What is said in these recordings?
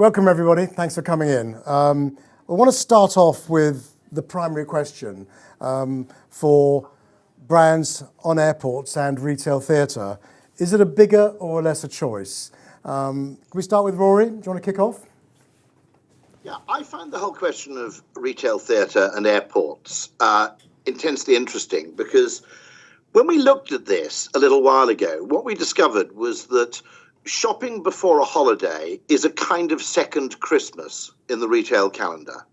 Welcome, everybody. Thanks for coming in. I want to start off with the primary question for brands on airports and retail theatre. Is it a bigger or a lesser choice? Can we start with Rory? Do you want to kick off? Yeah, I find the whole question of retail theatre and airports intensely interesting, because when we looked at this a little while ago, what we discovered was that shopping before a holiday is a kind of second Christmas in the retail calendar.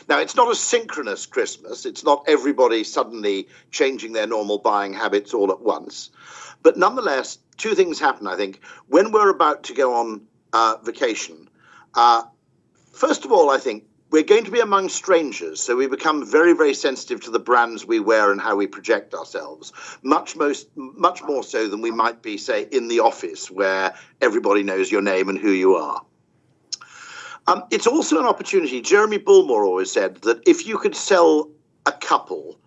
Now, it's not a synchronous Christmas. It's not everybody suddenly changing their normal buying habits all at once. But nonetheless, two things happen, I think. When we're about to go on vacation, first of all, I think we're going to be among strangers, so we become very, very sensitive to the brands we wear and how we project ourselves, much more so than we might be, say, in the office, where everybody knows your name and who you are. It's also an opportunity. Jeremy Bullmore always said that if you could sell a couple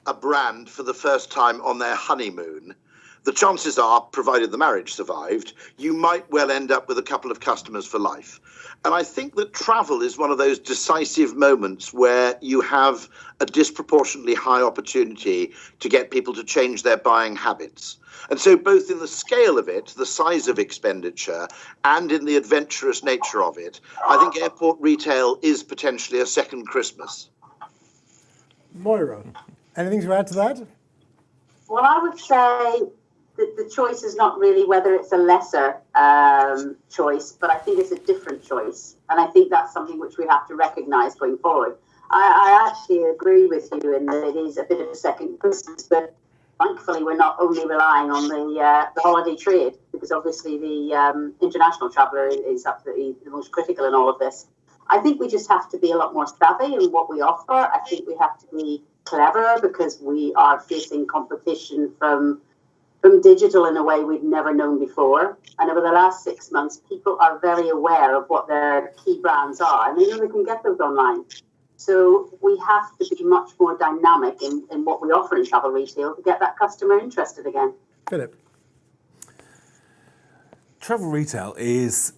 a brand for the first time on their honeymoon, the chances are, provided the marriage survived, you might well end up with a couple of customers for life. And I think that travel is one of those decisive moments where you have a disproportionately high opportunity to get people to change their buying habits. And so both in the scale of it, the size of expenditure, and in the adventurous nature of it, I think airport retail is potentially a second Christmas. Moira, anything to add to that? Well, I would say that the choice is not really whether it's a lesser choice, but I think it's a different choice. And I think that's something which we have to recognise going forward. I actually agree with you in that it is a bit of a second Christmas, but thankfully we're not only relying on the holiday trade, because obviously the international traveller is absolutely the most critical in all of this. I think we just have to be a lot more savvy in what we offer. I think we have to be clever, because we are facing competition from digital in a way we've never known before. And over the last 6 months, people are very aware of what their key brands are, and they know they can get those online. So we have to be much more dynamic in what we offer in travel retail to get that customer interested again. Philip. Travel retail is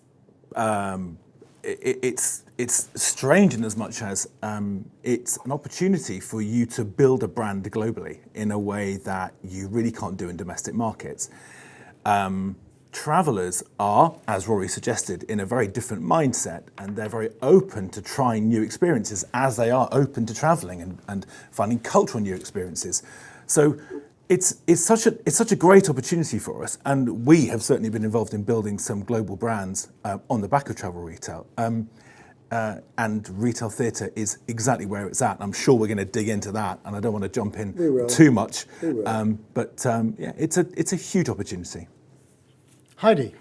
it's strange in as much as it's an opportunity for you to build a brand globally in a way that you really can't do in domestic markets. Travellers are, as Rory suggested, in a very different mindset, and they're very open to trying new experiences as they are open to travelling and finding cultural new experiences. So it's such a great opportunity for us, and we have certainly been involved in building some global brands on the back of travel retail. And retail theatre is exactly where it's at. I'm sure we're going to dig into that, and I don't want to jump in too much. But yeah, it's a huge opportunity. Heidi.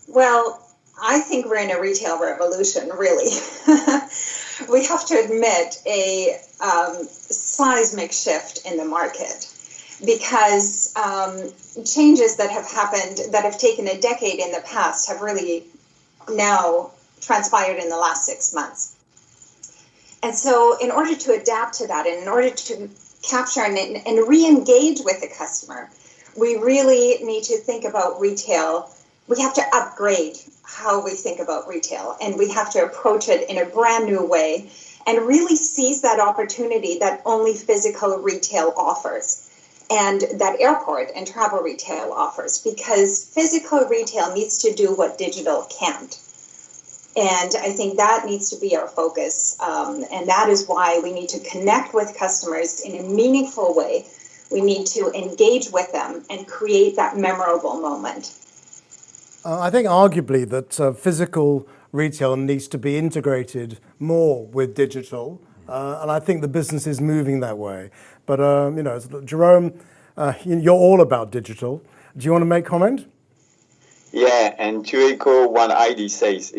Well, I think we're in a retail revolution, really. We have to admit a seismic shift in the market, because changes that have happened, that have taken a decade in the past, have really now transpired in the last 6 months. And so in order to adapt to that, and in order to capture and re-engage with the customer, we really need to think about retail. We have to upgrade how we think about retail, and we have to approach it in a brand new way and really seize that opportunity that only physical retail offers, and that airport and travel retail offers, because physical retail needs to do what digital can't. And I think that needs to be our focus. And that is why we need to connect with customers in a meaningful way. We need to engage with them and create that memorable moment. I think arguably that physical retail needs to be integrated more with digital. And I think the business is moving that way. But, Jerome, you're all about digital. Do you want to make comment? Yeah, and to echo what Heidi says,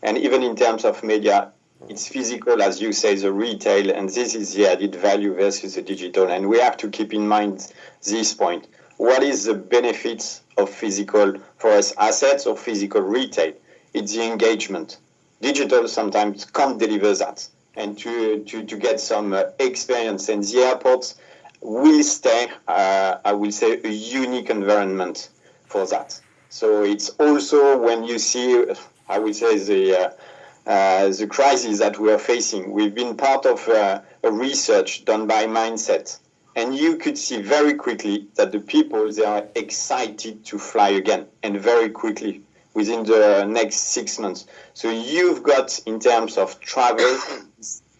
and even in terms of media, it's physical, as you say, the retail, and this is the added value versus the digital. And we have to keep in mind this point. What is the benefits of physical for us assets or physical retail? It's the engagement. Digital sometimes can't deliver that. And to get some experience, and the airports will stay, I will say, a unique environment for that. So it's also when you see, I would say, the crisis that we are facing. We've been part of a research done by Mindset, and you could see very quickly that the people, they are excited to fly again, and very quickly within the next 6 months. So you've got, in terms of travel,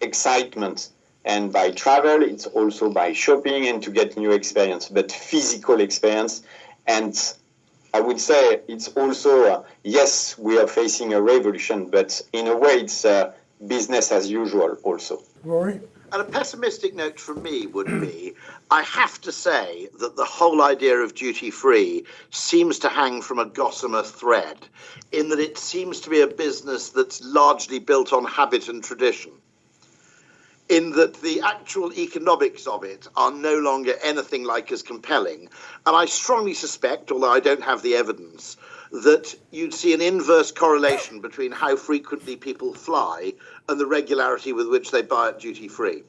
excitement. And by travel, it's also by shopping and to get new experience, but physical experience. And I would say it's also, yes, we are facing a revolution, but in a way it's business as usual also. Rory? And a pessimistic note from me would be, I have to say that the whole idea of duty-free seems to hang from a gossamer thread, in that it seems to be a business that's largely built on habit and tradition, in that the actual economics of it are no longer anything like as compelling. And I strongly suspect, although I don't have the evidence, that you'd see an inverse correlation between how frequently people fly and the regularity with which they buy it duty-free.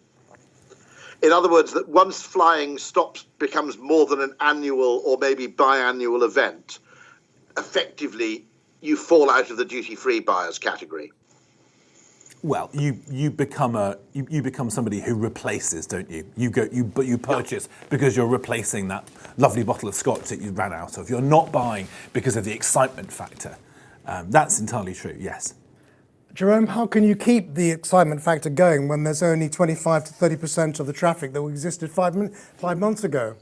In other words, that once flying becomes more than an annual or maybe biannual event, effectively you fall out of the duty-free buyers category. Well, you become somebody who replaces, don't you? You purchase because you're replacing that lovely bottle of scotch that you ran out of. You're not buying because of the excitement factor. That's entirely true. Yes. Jerome, how can you keep the excitement factor going when there's only 25 to 30% of the traffic that existed 5 months ago?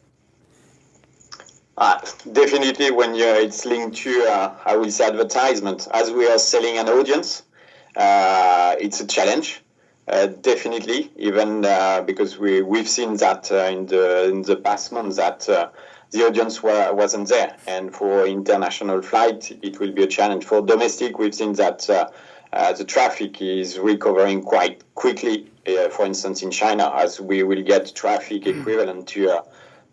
Definitely when it's linked to, I will say, advertisement. As we are selling an audience, it's a challenge, definitely, even because we've seen that in the past months that the audience wasn't there. And for international flight, it will be a challenge. For domestic, we've seen that the traffic is recovering quite quickly, for instance, in China, as we will get traffic equivalent to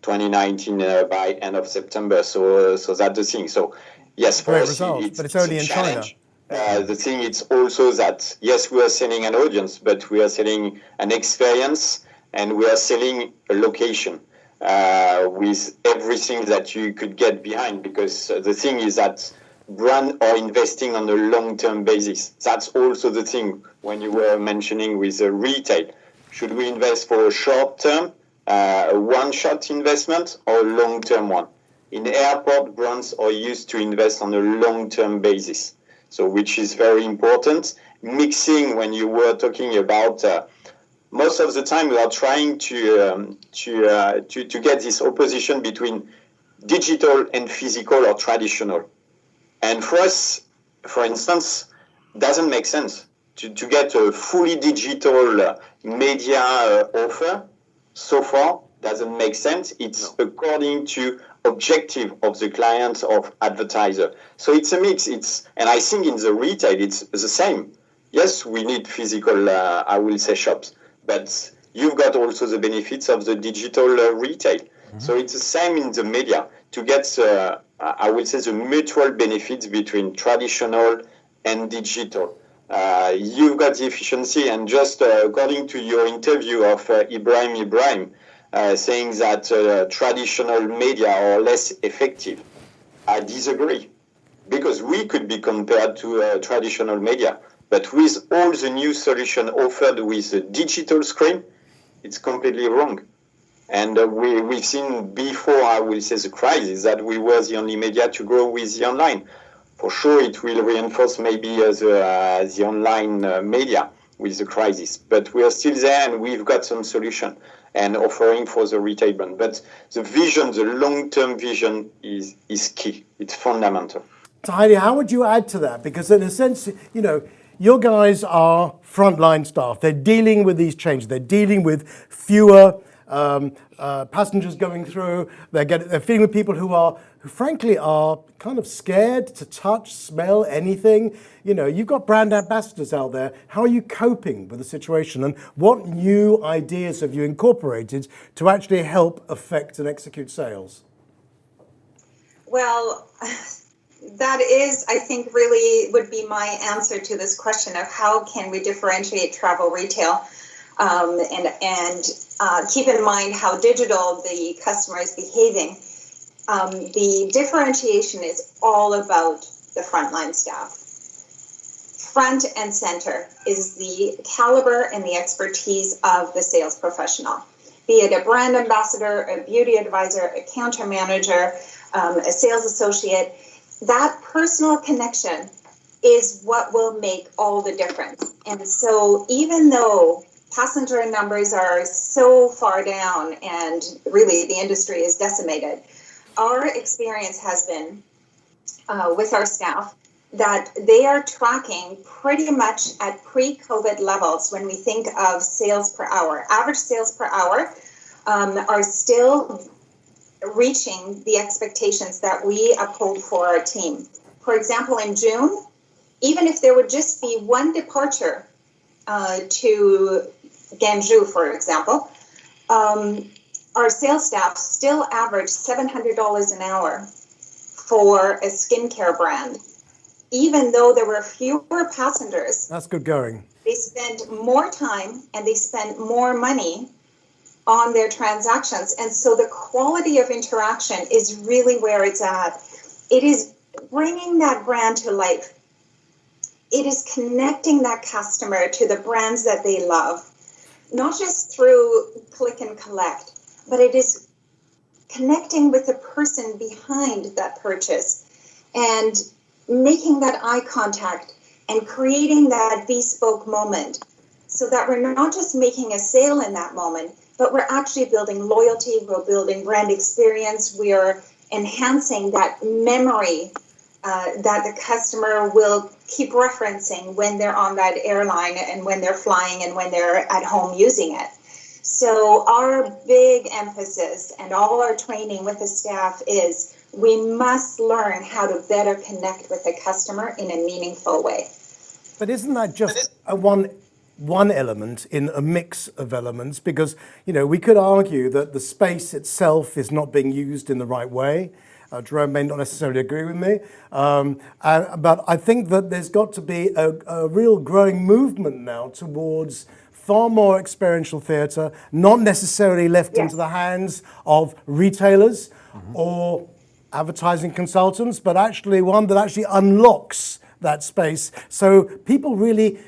2019 by end of September. So that's the thing. So, yes, for us, but it's only in China. The thing is also that, yes, we are selling an audience, but we are selling an experience and we are selling a location with everything that you could get behind, because the thing is that brands are investing on a long-term basis. That's also the thing when you were mentioning with retail. Should we invest for a short-term, a one-shot investment, or a long-term one? In airport, brands are used to invest on a long-term basis. So, which is very important. Mixing, when you were talking about, most of the time we are trying to get this opposition between digital and physical or traditional. And for us, for instance, doesn't make sense to get a fully digital media offer. So far, doesn't make sense. It's according to objective of the client of advertiser. So it's a mix. And I think in the retail it's the same. Yes, we need physical, I will say, shops, but you've got also the benefits of the digital retail. Mm-hmm. So it's the same in the media to get, I will say, the mutual benefits between traditional and digital. You've got the efficiency, and just according to your interview of Ibrahim, saying that traditional media are less effective. I disagree, because we could be compared to traditional media, but with all the new solution offered with a digital screen, it's completely wrong. And we've seen before, I will say, the crisis, that we were the only media to grow with the online. For sure, it will reinforce maybe the online media with the crisis, but we are still there, and we've got some solution and offering for the retail brand. But the vision, the long-term vision is key. It's fundamental. So Heidi, how would you add to that? Because in a sense, you know, your guys are frontline staff. They're dealing with these changes. They're dealing with fewer passengers going through. They're feeling with people who frankly are kind of scared to touch, smell anything. You know, you've got brand ambassadors out there. How are you coping with the situation, and what new ideas have you incorporated to actually help affect and execute sales? Well, that is, I think, really would be my answer to this question of how can we differentiate travel retail and keep in mind how digital the customer is behaving. the differentiation is all about the frontline staff. Front and center is the caliber and the expertise of the sales professional, be it a brand ambassador, a beauty advisor, a counter manager, a sales associate. That personal connection is what will make all the difference. And so even though passenger numbers are so far down and really the industry is decimated, our experience has been with our staff that they are tracking pretty much at pre-COVID levels when we think of sales per hour. Average sales per hour are still reaching the expectations that we uphold for our team. For example, in June, even if there would just be one departure to Ganju, for example, our sales staff still average $700 an hour for a skincare brand. Even though there were fewer passengers, That's good going. they spent more time and they spent more money on their transactions. And so the quality of interaction is really where it's at. It is bringing that brand to life. It is connecting that customer to the brands that they love, not just through click and collect, but it is connecting with the person behind that purchase and making that eye contact and creating that bespoke moment so that we're not just making a sale in that moment, but we're actually building loyalty, we're building brand experience, we are enhancing that memory that the customer will keep referencing when they're on that airline and when they're flying and when they're at home using it. So our big emphasis and all our training with the staff is we must learn how to better connect with the customer in a meaningful way. But isn't that just one element in a mix of elements? Because, you know, we could argue that the space itself is not being used in the right way. Jerome may not necessarily agree with me. But I think that there's got to be a real growing movement now towards far more experiential theatre, not necessarily left into the hands of retailers or advertising consultants, but actually one that actually unlocks that space so people really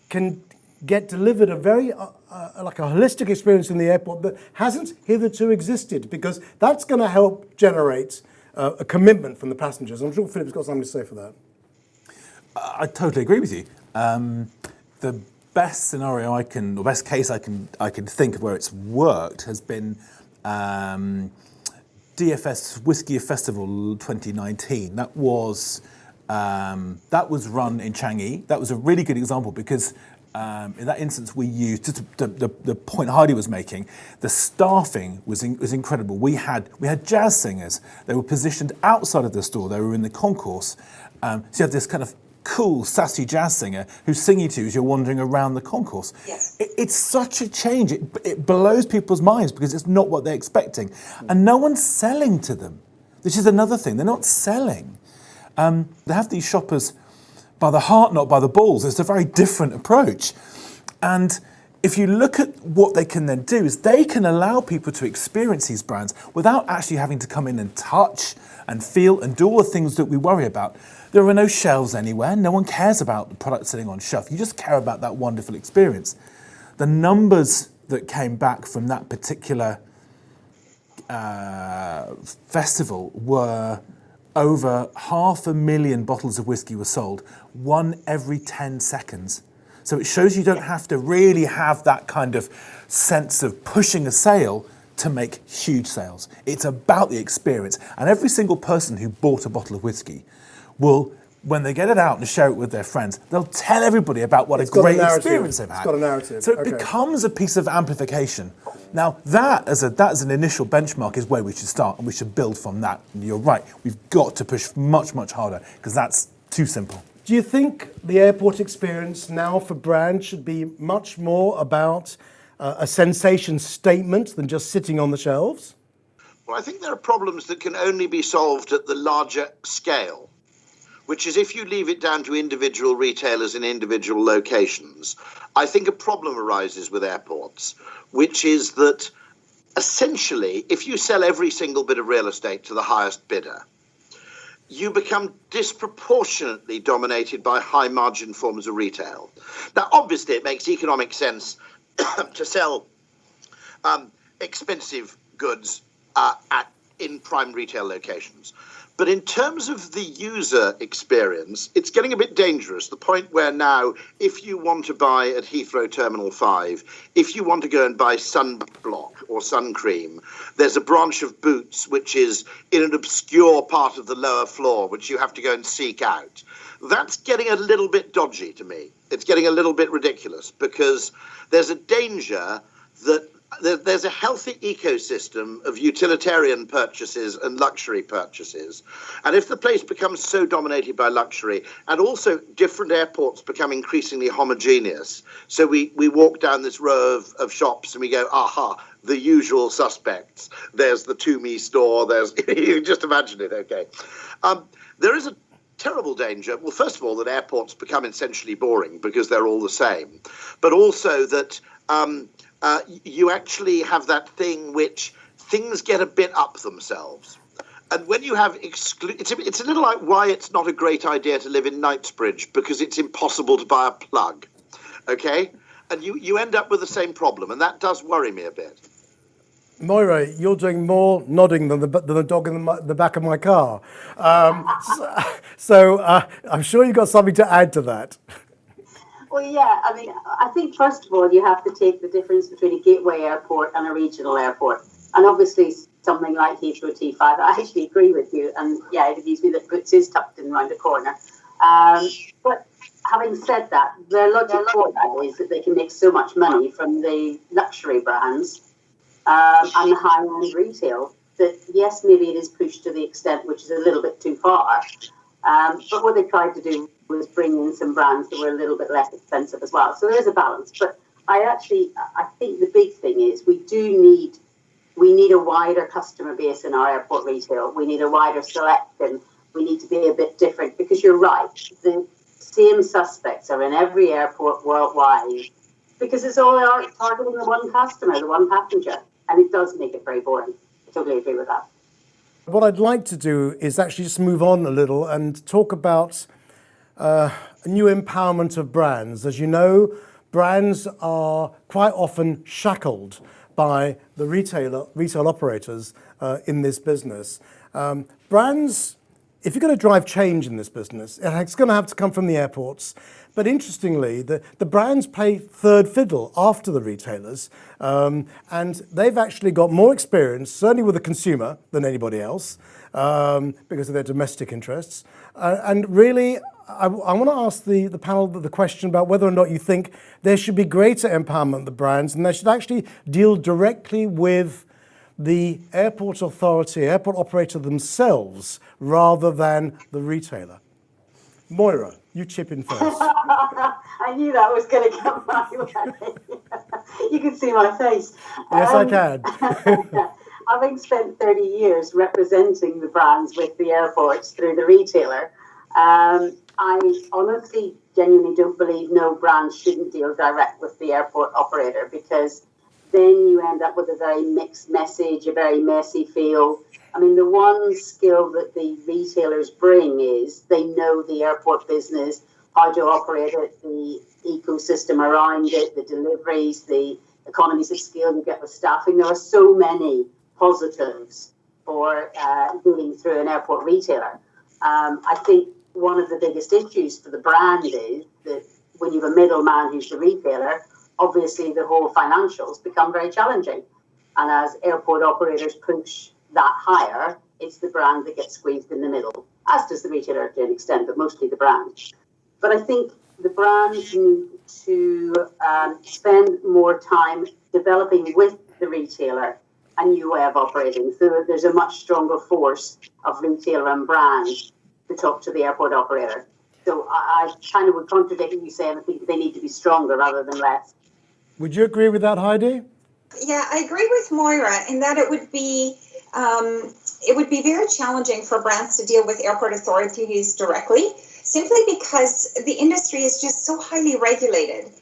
can get delivered a very like a holistic experience in the airport that hasn't hitherto existed, because that's going to help generate a commitment from the passengers. I'm sure Philip's got something to say for that. I totally agree with you. The best scenario or best case I can think of where it's worked has been DFS Whisky Festival 2019. That was run in Changi. That was a really good example because in that instance we used just the point Heidi was making. The staffing was incredible. We had jazz singers. They were positioned outside of the store. They were in the concourse. So you have this kind of cool, sassy jazz singer who's singing to you as you're wandering around the concourse. Yes. It's such a change. It blows people's minds because it's not what they're expecting. And no one's selling to them, which is another thing. They're not selling. They have these shoppers by the heart, not by the balls. It's a very different approach. And if you look at what they can then do is they can allow people to experience these brands without actually having to come in and touch and feel and do all the things that we worry about. There are no shelves anywhere. No one cares about the product sitting on shelf. You just care about that wonderful experience. The numbers that came back from that particular festival were over 500,000 bottles of whiskey were sold, one every 10 seconds. So it shows you don't have to really have that kind of sense of pushing a sale to make huge sales. It's about the experience. And every single person who bought a bottle of whiskey will, when they get it out and share it with their friends, they'll tell everybody about what a great experience they've had. It's got a narrative. So it becomes a piece of amplification. Now that as an initial benchmark is where we should start, and we should build from that. And you're right, we've got to push much, much harder because that's too simple. Do you think the airport experience now for brands should be much more about a sensation statement than just sitting on the shelves? Well, I think there are problems that can only be solved at the larger scale, which is if you leave it down to individual retailers in individual locations, I think a problem arises with airports, which is that essentially, if you sell every single bit of real estate to the highest bidder, you become disproportionately dominated by high margin forms of retail. Now, obviously, it makes economic sense to sell expensive goods in prime retail locations. But in terms of the user experience, it's getting a bit dangerous. The point where now, if you want to buy at Heathrow Terminal 5, if you want to go and buy sunblock or sun cream, there's a branch of Boots which is in an obscure part of the lower floor, which you have to go and seek out. That's getting a little bit dodgy to me. It's getting a little bit ridiculous, because there's a danger that there's a healthy ecosystem of utilitarian purchases and luxury purchases. And if the place becomes so dominated by luxury, and also different airports become increasingly homogeneous, so we walk down this row of shops and we go, aha, the usual suspects. There's the Tumi store, there's, you can just imagine it, okay. There is a terrible danger, well, first of all, that airports become essentially boring because they're all the same, but also that you actually have that thing which things get a bit up themselves. And when you have it's a little like why it's not a great idea to live in Knightsbridge, because it's impossible to buy a plug, okay? And you end up with the same problem, and that does worry me a bit. Moira, you're doing more nodding than the dog in the back of my car. So I'm sure you've got something to add to that. Well, yeah, I mean, I think first of all, you have to take the difference between a gateway airport and a regional airport. And obviously, something like Heathrow T5, I actually agree with you. And yeah, it amused me that Boots is tucked in around the corner. But having said that, their logic for that is that they can make so much money from the luxury brands and the high-end retail that, yes, maybe it is pushed to the extent which is a little bit too far. But what they tried to do was bring in some brands that were a little bit less expensive as well. So there is a balance. But I think the big thing is we need a wider customer base in our airport retail. We need a wider selection. We need to be a bit different, because you're right. The same suspects are in every airport worldwide, because it's all targeting the one customer, the one passenger. And it does make it very boring. I totally agree with that. What I'd like to do is actually just move on a little and talk about a new empowerment of brands. As you know, brands are quite often shackled by the retail operators in this business. Brands, if you're going to drive change in this business, it's going to have to come from the airports. But interestingly, the brands play third fiddle after the retailers, and they've actually got more experience, certainly with the consumer, than anybody else, because of their domestic interests. And really, I want to ask the panel the question about whether or not you think there should be greater empowerment of the brands, and they should actually deal directly with the airport authority, airport operator themselves, rather than the retailer. Moira, you chip in first. I knew that was going to come my way. You can see my face. Yes, I can. Having spent 30 years representing the brands with the airports through the retailer, I honestly, genuinely don't believe no brand shouldn't deal direct with the airport operator, because then you end up with a very mixed message, a very messy feel. I mean, the one skill that the retailers bring is they know the airport business, how to operate it, the ecosystem around it, the deliveries, the economies of scale you get with staffing. There are so many positives for dealing through an airport retailer. I think one of the biggest issues for the brand is that when you have a middleman who's the retailer, obviously the whole financials become very challenging. And as airport operators push that higher, it's the brand that gets squeezed in the middle, as does the retailer to an extent, but mostly the brand. But I think the brands need to spend more time developing with the retailer a new way of operating, so that there's a much stronger force of retailer and brand to talk to the airport operator. So I kind of would contradict you saying I think they need to be stronger rather than less. Would you agree with that, Heidi? Yeah, I agree with Moira in that it would be very challenging for brands to deal with airport authorities directly, simply because the industry is just so highly regulated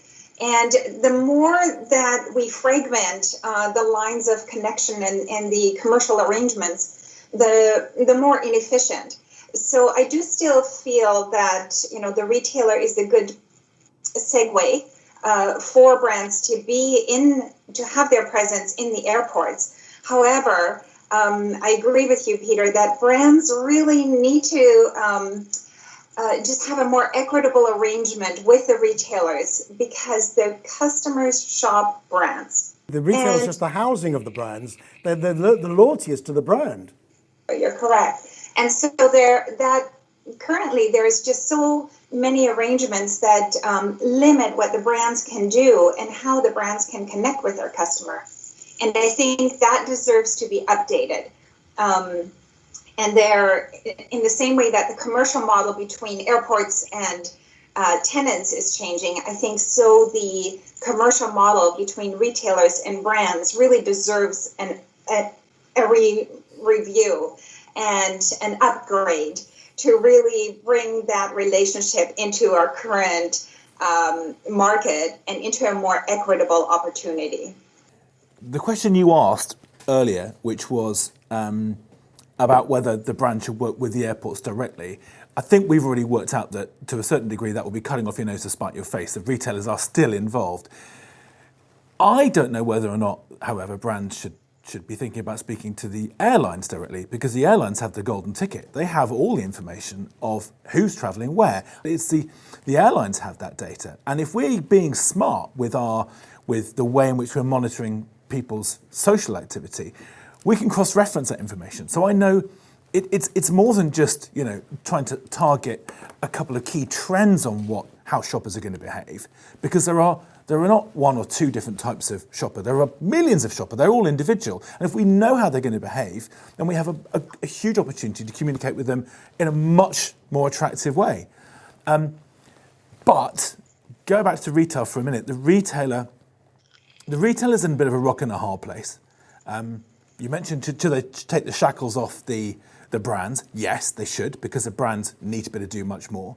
And the more that we fragment the lines of connection and the commercial arrangements, the more inefficient. So I do still feel that, the retailer is a good segue for brands to have their presence in the airports. However, I agree with you, Peter, that brands really need to just have a more equitable arrangement with the retailers because the customers shop brands. The retail is just the housing of the brands. The loyalty is to the brand. You're correct. And so currently there's just so many arrangements that limit what the brands can do and how the brands can connect with their customer. And I think that deserves to be updated. And they're in the same way that the commercial model between airports and tenants is changing, I think so the commercial model between retailers and brands really deserves a review and an upgrade to really bring that relationship into our current market and into a more equitable opportunity. The question you asked earlier, which was about whether the brand should work with the airports directly, I think we've already worked out that to a certain degree that will be cutting off your nose to spite your face. The retailers are still involved. I don't know whether or not, however, brands should be thinking about speaking to the airlines directly, because the airlines have the golden ticket. They have all the information of who's travelling where. It's the airlines have that data. And if we're being smart with the way in which we're monitoring people's social activity, we can cross-reference that information. So I know it's more than just trying to target a couple of key trends on how shoppers are going to behave, because there are not one or two different types of shopper. There are millions of shopper. They're all individual. And if we know how they're going to behave, then we have a huge opportunity to communicate with them in a much more attractive way. But go back to retail for a minute. The retailer's in a bit of a rock and a hard place. You mentioned should they take the shackles off the brands? Yes, they should, because the brands need to be able to do much more.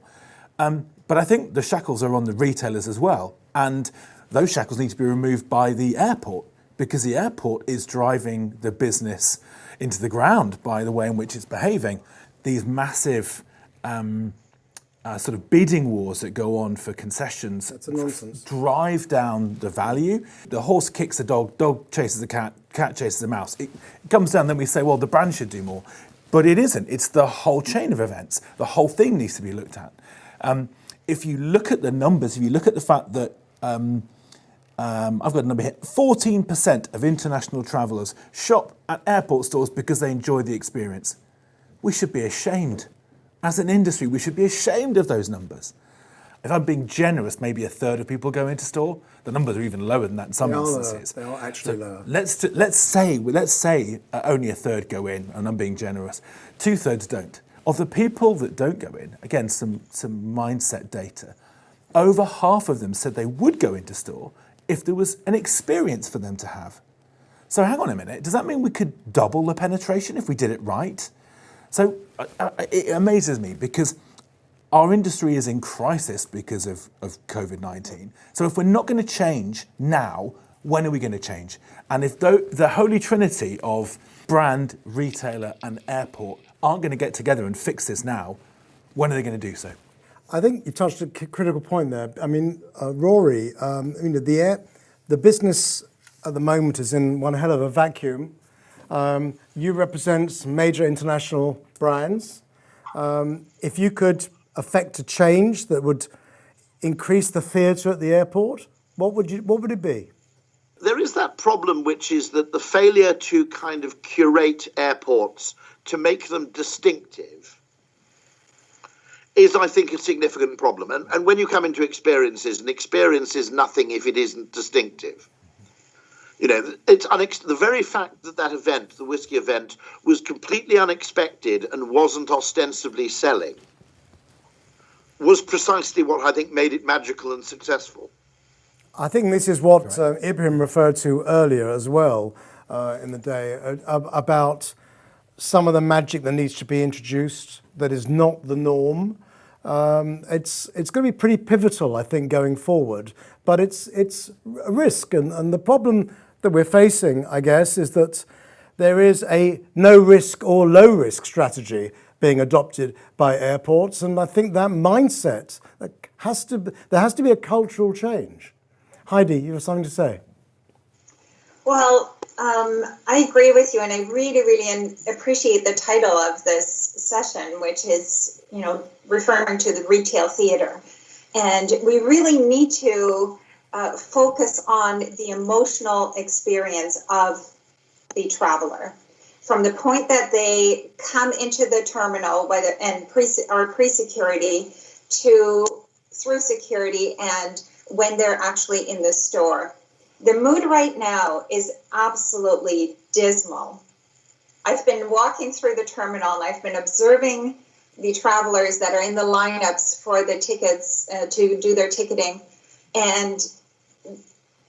But I think the shackles are on the retailers as well. And those shackles need to be removed by the airport, because the airport is driving the business into the ground by the way in which it's behaving. These massive sort of bidding wars that go on for concessions. That's a nonsense. Drive down the value. The horse kicks the dog chases the cat chases the mouse. It comes down, then we say, well, the brand should do more. But it isn't. It's the whole chain of events. The whole thing needs to be looked at. If you look at the numbers, if you look at the fact that, I've got a number here, 14% of international travellers shop at airport stores because they enjoy the experience. We should be ashamed. As an industry, we should be ashamed of those numbers. If I'm being generous, maybe a third of people go into store. The numbers are even lower than that in some instances. They are actually lower. Let's say only a third go in, and I'm being generous. 2/3 don't. Of the people that don't go in, again, some mindset data, over half of them said they would go into store if there was an experience for them to have. So hang on a minute, does that mean we could double the penetration if we did it right? So it amazes me, because our industry is in crisis because of COVID-19. So if we're not going to change now, when are we going to change? And if the holy trinity of brand, retailer and airport aren't going to get together and fix this now, when are they going to do so? I think you touched a critical point there. I mean, Rory, the business at the moment is in one hell of a vacuum. You represent major international brands. If you could affect a change that would increase the theatre at the airport, what would it be? There is that problem, which is that the failure to kind of curate airports to make them distinctive is, I think, a significant problem. And when you come into experiences, an experience is nothing if it isn't distinctive. It's the very fact that event, the whiskey event, was completely unexpected and wasn't ostensibly selling, was precisely what I think made it magical and successful. I think this is what Ibrahim referred to earlier as well in the day, about some of the magic that needs to be introduced that is not the norm. It's going to be pretty pivotal, I think, going forward. But it's a risk, and the problem that we're facing, I guess, is that there is a no risk or low risk strategy being adopted by airports, and I think that mindset there has to be a cultural change. Heidi, you have something to say? Well, I agree with you, and I really appreciate the title of this session, which is, referring to the retail theater. And we really need to focus on the emotional experience of the traveler. From the point that they come into the terminal, pre-security, through security, and when they're actually in the store. The mood right now is absolutely dismal. I've been walking through the terminal and I've been observing the travelers that are in the lineups for the tickets to do their ticketing. And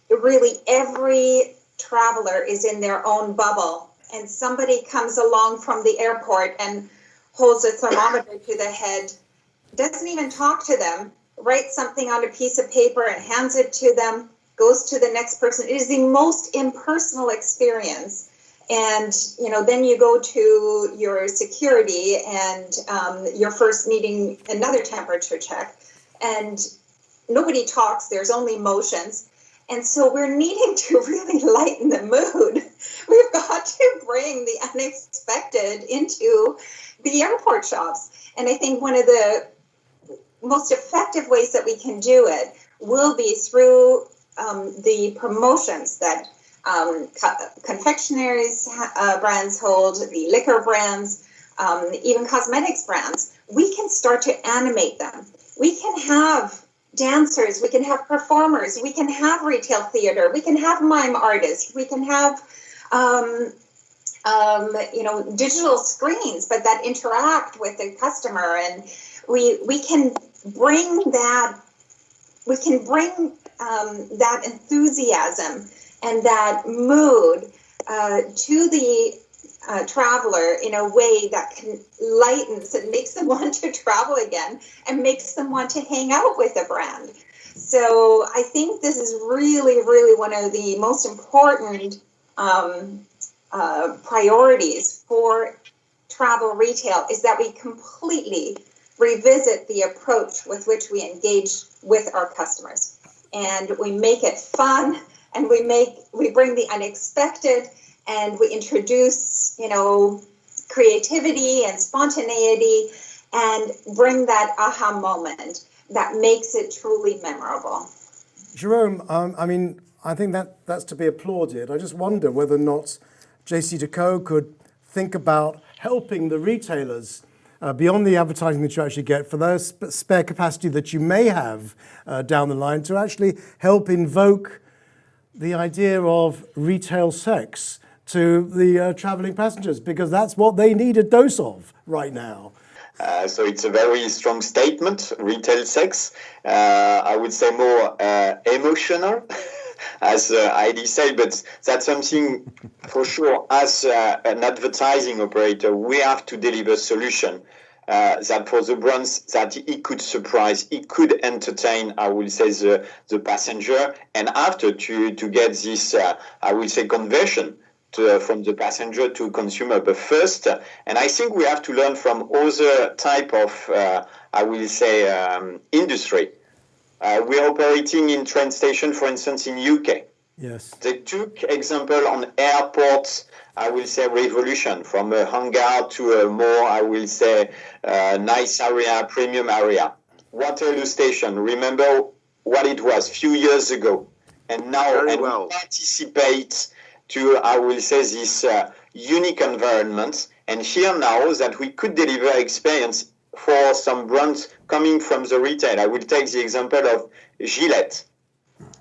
really every traveler is in their own bubble. And somebody comes along from the airport and holds a thermometer to the head, doesn't even talk to them, writes something on a piece of paper and hands it to them, goes to the next person. It is the most impersonal experience. And, then you go to your security and you're first needing another temperature check. And nobody talks, there's only motions. And so we're needing to really lighten the mood. We've got to bring the unexpected into the airport shops. And I think one of the most effective ways that we can do it will be through the promotions that confectionaries brands hold, the liquor brands, even cosmetics brands. We can start to animate them. We can have dancers, we can have performers, we can have retail theater, we can have mime artists, we can have digital screens, but that interact with the customer, and we can bring that that enthusiasm and that mood to the traveler in a way that lightens and makes them want to travel again and makes them want to hang out with the brand. So I think this is really, really one of the most important priorities for travel retail, is that we completely revisit the approach with which we engage with our customers, and we make it fun, and we bring the unexpected, and we introduce creativity and spontaneity, and bring that aha moment that makes it truly memorable. Jerome, I think that's to be applauded. I just wonder whether or not JCDecaux could think about helping the retailers beyond the advertising that you actually get, for those spare capacity that you may have down the line, to actually help invoke the idea of retail sex to the traveling passengers, because that's what they need a dose of right now. So it's a very strong statement, retail sex. I would say more emotional, as Heidi said, but that's something for sure. As an advertising operator, we have to deliver solution that for the brands, that it could surprise, it could entertain, I will say, the passenger, and after to get this, I will say, conversion from the passenger to consumer. But first, and I think we have to learn from other type of, I will say, industry. We're operating in train station, for instance, in UK. Yes. They took example on airports, I will say, revolution, from a hangar to a more, I will say, nice area, premium area. Waterloo Station, remember what it was a few years ago. And now we participate to, I will say, this unique environment. And here now that we could deliver experience for some brands coming from the retail. I will take the example of Gillette.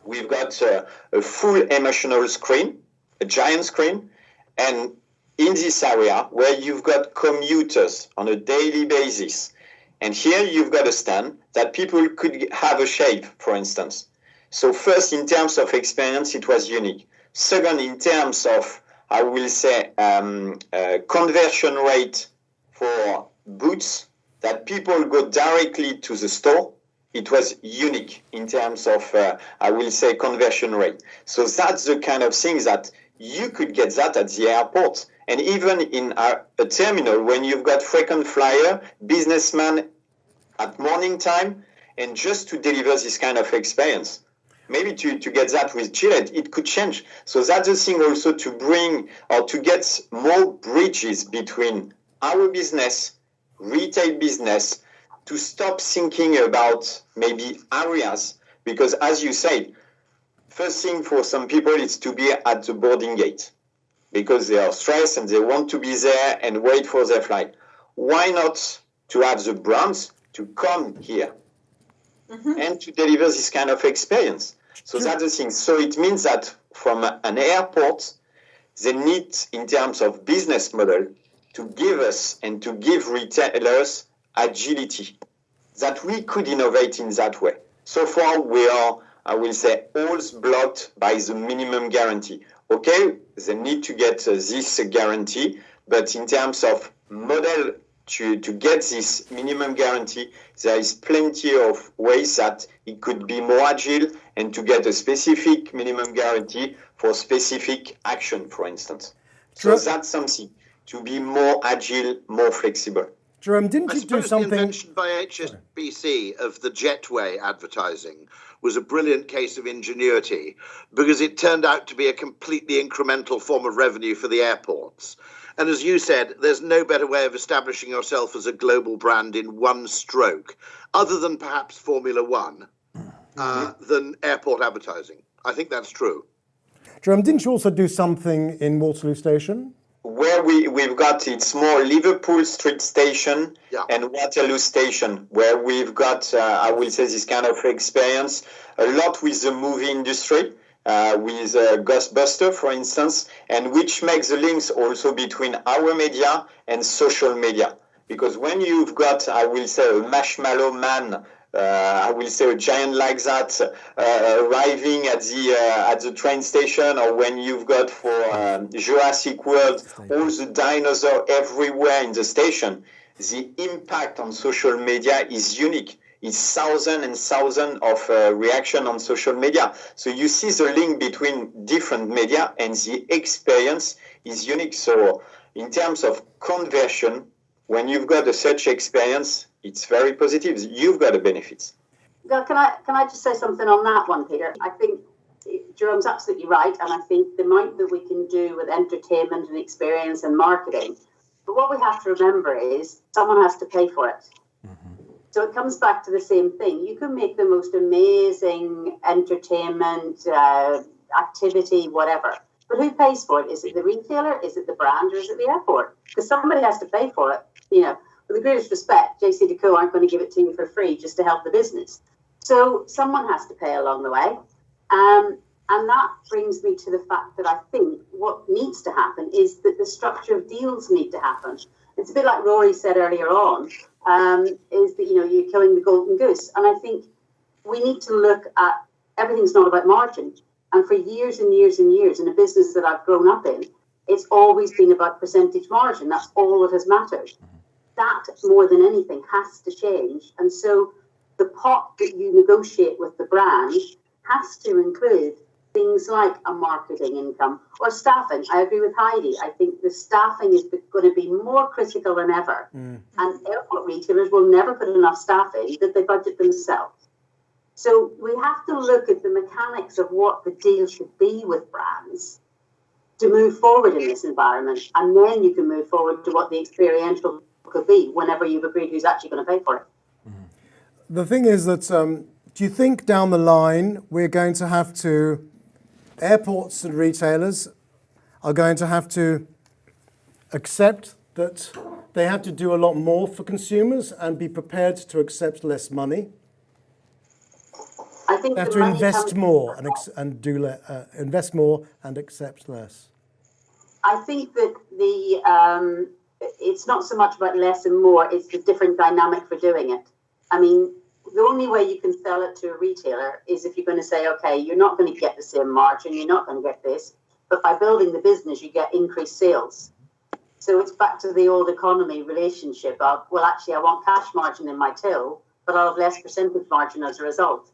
We've got a full emotional screen, a giant screen, and in this area where you've got commuters on a daily basis, and here you've got a stand that people could have a shave, for instance. So first, in terms of experience, it was unique. Second, in terms of, I will say, conversion rate for boots, that people go directly to the store, it was unique in terms of, I will say, conversion rate. So that's the kind of things that you could get that at the airport. And even in a terminal, when you've got frequent flyer, businessman at morning time, and just to deliver this kind of experience. Maybe to get that with Gillette, it could change. So that's the thing also to bring or to get more bridges between our business, retail business, to stop thinking about maybe areas. Because as you said, first thing for some people is to be at the boarding gate because they are stressed and they want to be there and wait for their flight. Why not to have the brands to come here and to deliver this kind of experience? So that's the thing. So it means that from an airport, they need, in terms of business model, to give us and to give retailers agility, that we could innovate in that way. So far, we are, I will say, always blocked by the minimum guarantee. Okay, they need to get this guarantee, but in terms of model to get this minimum guarantee, there is plenty of ways that it could be more agile and to get a specific minimum guarantee for specific action, for instance. So that's something, to be more agile, more flexible. Jerome, didn't you do something? The invention by HSBC of the Jetway advertising was a brilliant case of ingenuity because it turned out to be a completely incremental form of revenue for the airports. And as you said, there's no better way of establishing yourself as a global brand in one stroke, other than perhaps Formula One, than airport advertising. I think that's true. Jerome, didn't you also do something in Waterloo Station? Where we've got, it's more Liverpool Street Station and Waterloo Station, where we've got, I will say, this kind of experience, a lot with the movie industry, with Ghostbuster, for instance, and which makes the links also between our media and social media. Because when you've got, I will say, a marshmallow man, I will say a giant like that arriving at the train station, or when you've got for Jurassic World all the dinosaurs everywhere in the station, the impact on social media is unique. It's thousands and thousands of reaction on social media. So you see the link between different media and the experience is unique. So in terms of conversion, when you've got a such experience, it's very positive. You've got the benefits. Can I just say something on that one, Peter? I think Jerome's absolutely right, and I think the amount that we can do with entertainment and experience and marketing, but what we have to remember is someone has to pay for it. So it comes back to the same thing. You can make the most amazing entertainment, activity, whatever, but who pays for it? Is it the retailer? Is it the brand? Or is it the airport? Because somebody has to pay for it, With the greatest respect, JCDecaux aren't going to give it to you for free just to help the business. So someone has to pay along the way. And that brings me to the fact that I think what needs to happen is that the structure of deals need to happen. It's a bit like Rory said earlier on, is that, you're killing the golden goose. And I think we need to look at everything's not about margin. And for years and years and years in a business that I've grown up in, it's always been about percentage margin. That's all that has mattered. That, more than anything, has to change. And so the pot that you negotiate with the brand has to include things like a marketing income or staffing. I agree with Heidi. I think the staffing is going to be more critical than ever. And airport retailers will never put enough staff in that they budget themselves. So we have to look at the mechanics of what the deal should be with brands to move forward in this environment. And then you can move forward to what the experiential could be whenever you've agreed who's actually going to pay for it. The thing is that, do you think down the line we're going to have to, airports and retailers are going to have to accept that they have to do a lot more for consumers and be prepared to accept less money? I think they have to invest more invest more and accept less. I think that it's not so much about less and more, it's the different dynamic for doing it. I mean, the only way you can sell it to a retailer is if you're going to say, okay, you're not going to get the same margin, you're not going to get this, but by building the business, you get increased sales. So it's back to the old economy relationship of, well, actually, I want cash margin in my till, but I'll have less percentage margin as a result.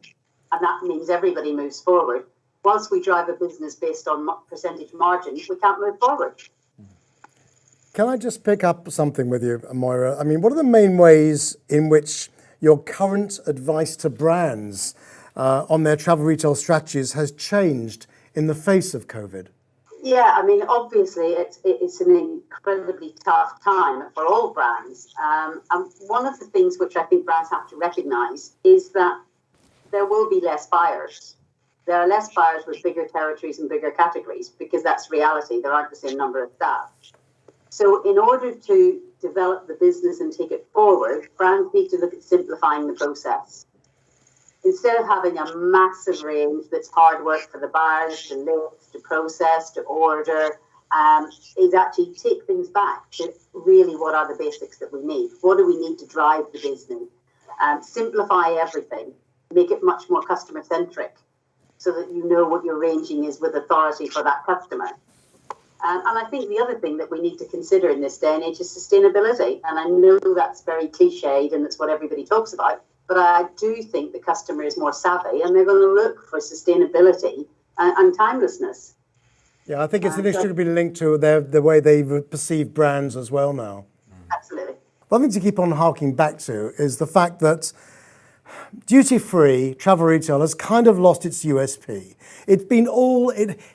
And that means everybody moves forward. Once we drive a business based on percentage margin, we can't move forward. Can I just pick up something with you, Moira? I mean, what are the main ways in which your current advice to brands on their travel retail strategies has changed in the face of COVID? Yeah, I mean, obviously, it's an incredibly tough time for all brands. And one of the things which I think brands have to recognise is that there will be less buyers. There are less buyers with bigger territories and bigger categories because that's reality. There aren't the same number of staff. So in order to develop the business and take it forward, brands need to look at simplifying the process. Instead of having a massive range that's hard work for the buyers to list, to process, to order, is actually take things back to really what are the basics that we need. What do we need to drive the business? Simplify everything. Make it much more customer-centric so that you know what your ranging is with authority for that customer. And I think the other thing that we need to consider in this day and age is sustainability. And I know that's very cliched and it's what everybody talks about, but I do think the customer is more savvy and they're going to look for sustainability and timelessness. Yeah, I think it's an issue to be linked to the way they perceive brands as well now. Absolutely. One thing to keep on harking back to is the fact that duty-free travel retail has kind of lost its USP.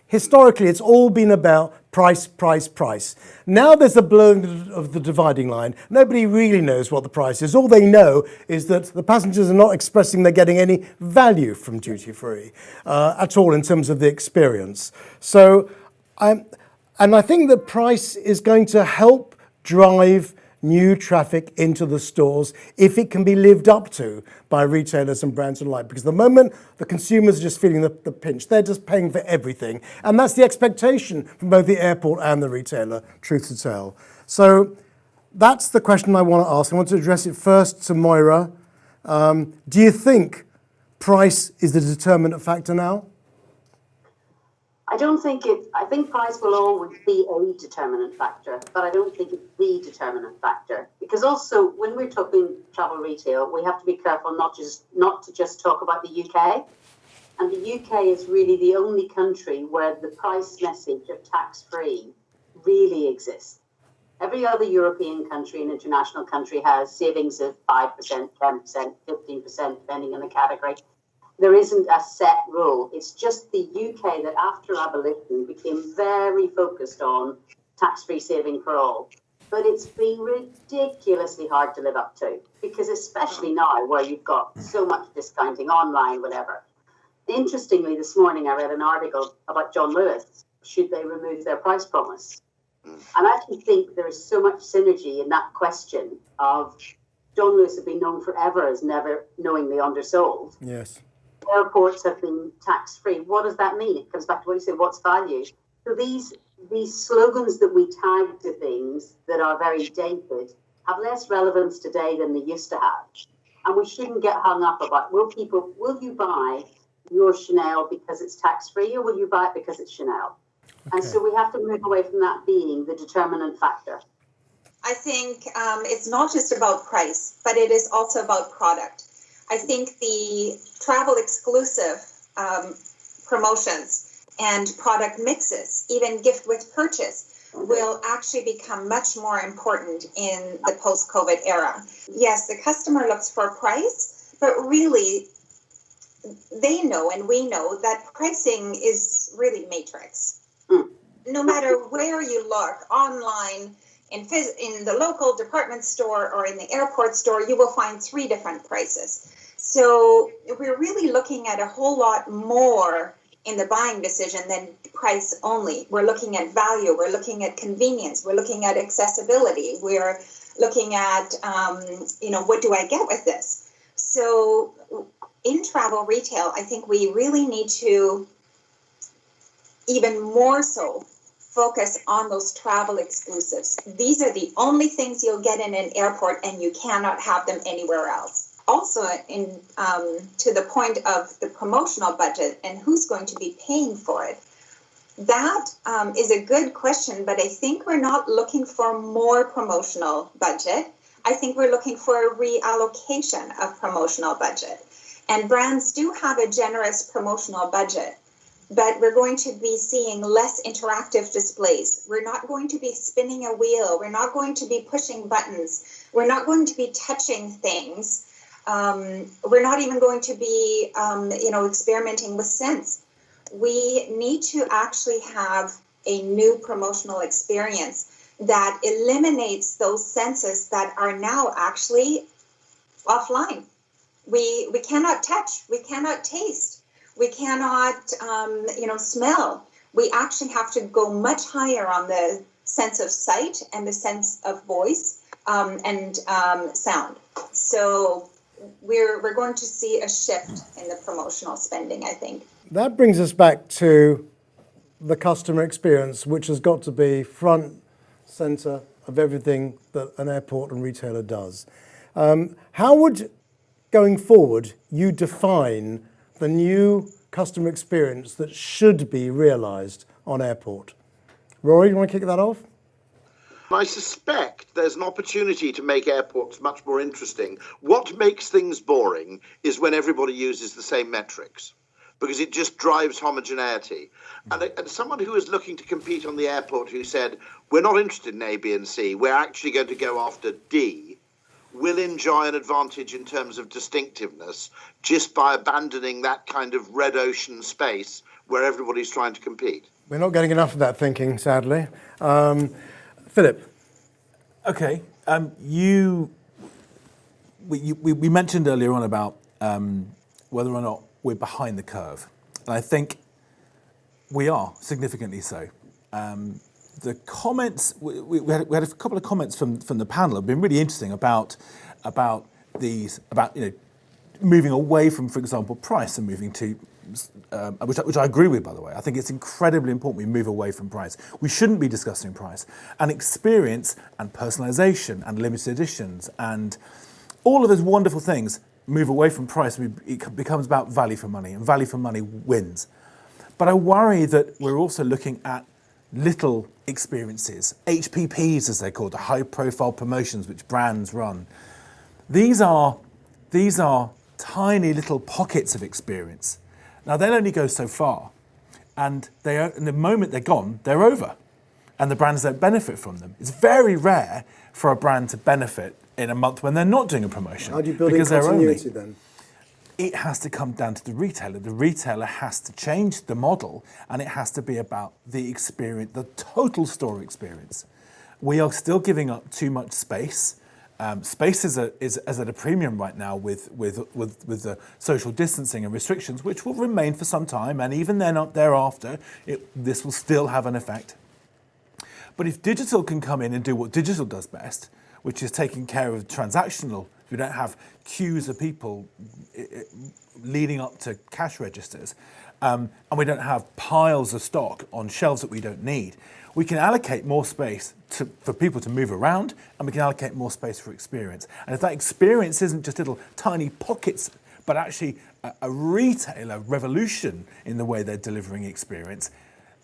Historically, it's all been about price, price, price. Now there's a blurring of the dividing line. Nobody really knows what the price is. All they know is that the passengers are not expressing they're getting any value from duty-free at all in terms of the experience. So, and I think that price is going to help drive new traffic into the stores if it can be lived up to by retailers and brands alike. Because at the moment, the consumers are just feeling the pinch. They're just paying for everything. And that's the expectation from both the airport and the retailer, truth to tell. So that's the question I want to ask. I want to address it first to Moira. Do you think price is the determinant factor now? I think price will always be a determinant factor, but I don't think it's the determinant factor. Because also, when we're talking travel retail, we have to be careful not to just talk about the UK. And the UK is really the only country where the price message of tax-free really exists. Every other European country and international country has savings of 5%, 10%, 15%, depending on the category. There isn't a set rule. It's just the UK that after abolition became very focused on tax-free saving for all. But it's been ridiculously hard to live up to because especially now where you've got so much discounting online, whatever. Interestingly, this morning I read an article about John Lewis. Should they remove their price promise? And I actually think there is so much synergy in that question of John Lewis has been known forever as never knowingly undersold. Yes. Airports have been tax-free. What does that mean? It comes back to what you said, what's value? So these slogans that we tag to things that are very dated have less relevance today than they used to have. And we shouldn't get hung up about, will you buy your Chanel because it's tax-free or will you buy it because it's Chanel? Okay. And so we have to move away from that being the determinant factor. I think it's not just about price, but it is also about product. I think the travel exclusive promotions and product mixes, even gift with purchase, will actually become much more important in the post-COVID era. Yes, the customer looks for price, but really they know and we know that pricing is really matrix. No matter where you look, online, in the local department store or in the airport store, you will find 3 different prices. So we're really looking at a whole lot more in the buying decision than price only. We're looking at value. We're looking at convenience. We're looking at accessibility. We're looking at, what do I get with this? So in travel retail, I think we really need to even more so focus on those travel exclusives. These are the only things you'll get in an airport and you cannot have them anywhere else. Also, to the point of the promotional budget and who's going to be paying for it, That is a good question, but I think we're not looking for more promotional budget. I think we're looking for a reallocation of promotional budget. And brands do have a generous promotional budget, but we're going to be seeing less interactive displays. We're not going to be spinning a wheel. We're not going to be pushing buttons. We're not going to be touching things. We're not even going to be, experimenting with scents. We need to actually have a new promotional experience that eliminates those senses that are now actually offline. We cannot touch, we cannot taste, we cannot, smell. We actually have to go much higher on the sense of sight and the sense of voice and sound. So we're going to see a shift in the promotional spending, I think. That brings us back to the customer experience, which has got to be front center of everything that an airport and retailer does. How would, going forward, you define the new customer experience that should be realized on airport? Rory, you want to kick that off? I suspect there's an opportunity to make airports much more interesting. What makes things boring is when everybody uses the same metrics, because it just drives homogeneity. And someone who is looking to compete on the airport who said, we're not interested in A, B, and C, we're actually going to go after D, will enjoy an advantage in terms of distinctiveness just by abandoning that kind of red ocean space where everybody's trying to compete. We're not getting enough of that thinking, sadly. Philip. Okay. We mentioned earlier on about whether or not we're behind the curve. And I think we are, significantly so. The comments, we had a couple of comments from the panel have been really interesting about moving away from, for example, price and moving to, which I agree with, by the way. I think it's incredibly important we move away from price. We shouldn't be discussing price. And experience and personalization and limited editions and all of those wonderful things move away from price. It becomes about value for money, and value for money wins. But I worry that we're also looking at little experiences, HPPs as they're called, the high profile promotions which brands run. These are tiny little pockets of experience. Now they'll only go so far, and in the moment they're gone, they're over, and the brands don't benefit from them. It's very rare for a brand to benefit in a month when they're not doing a promotion. How do you build in continuity then? It has to come down to the retailer. The retailer has to change the model, and it has to be about the experience, the total store experience. We are still giving up too much space. Space is at a premium right now with the social distancing and restrictions, which will remain for some time, and even then thereafter, this will still have an effect. But if digital can come in and do what digital does best, which is taking care of transactional, we don't have queues of people leading up to cash registers, and we don't have piles of stock on shelves that we don't need. We can allocate more space for people to move around, and we can allocate more space for experience. And if that experience isn't just little tiny pockets, but actually a retailer revolution in the way they're delivering experience,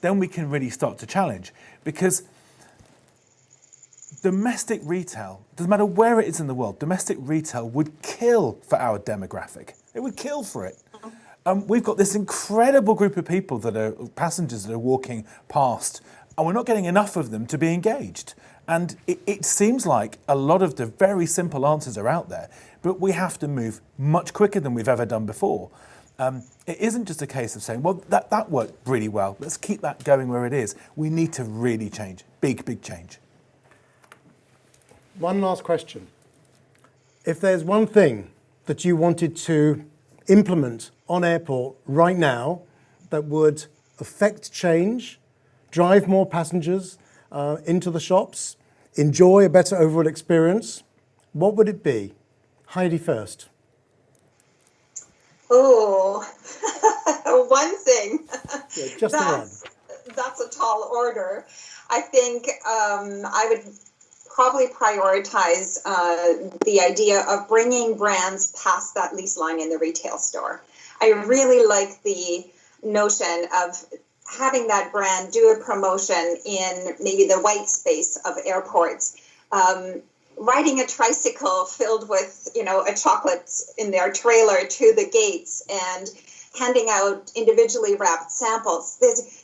then we can really start to challenge. Because domestic retail, doesn't matter where it is in the world, domestic retail would kill for our demographic. It would kill for it. We've got this incredible group of people that are passengers that are walking past, and we're not getting enough of them to be engaged. And it seems like a lot of the very simple answers are out there, but we have to move much quicker than we've ever done before. It isn't just a case of saying, well, that worked really well, let's keep that going where it is. We need to really change, big change. One last question. If there's one thing that you wanted to implement on airport right now that would affect change, drive more passengers into the shops, enjoy a better overall experience, what would it be? Heidi first. Oh, one thing. Yeah, just the one. That's a tall order. I think I would probably prioritize the idea of bringing brands past that lease line in the retail store. I really like the notion of having that brand do a promotion in maybe the white space of airports, riding a tricycle filled with, a chocolate in their trailer to the gates and handing out individually wrapped samples.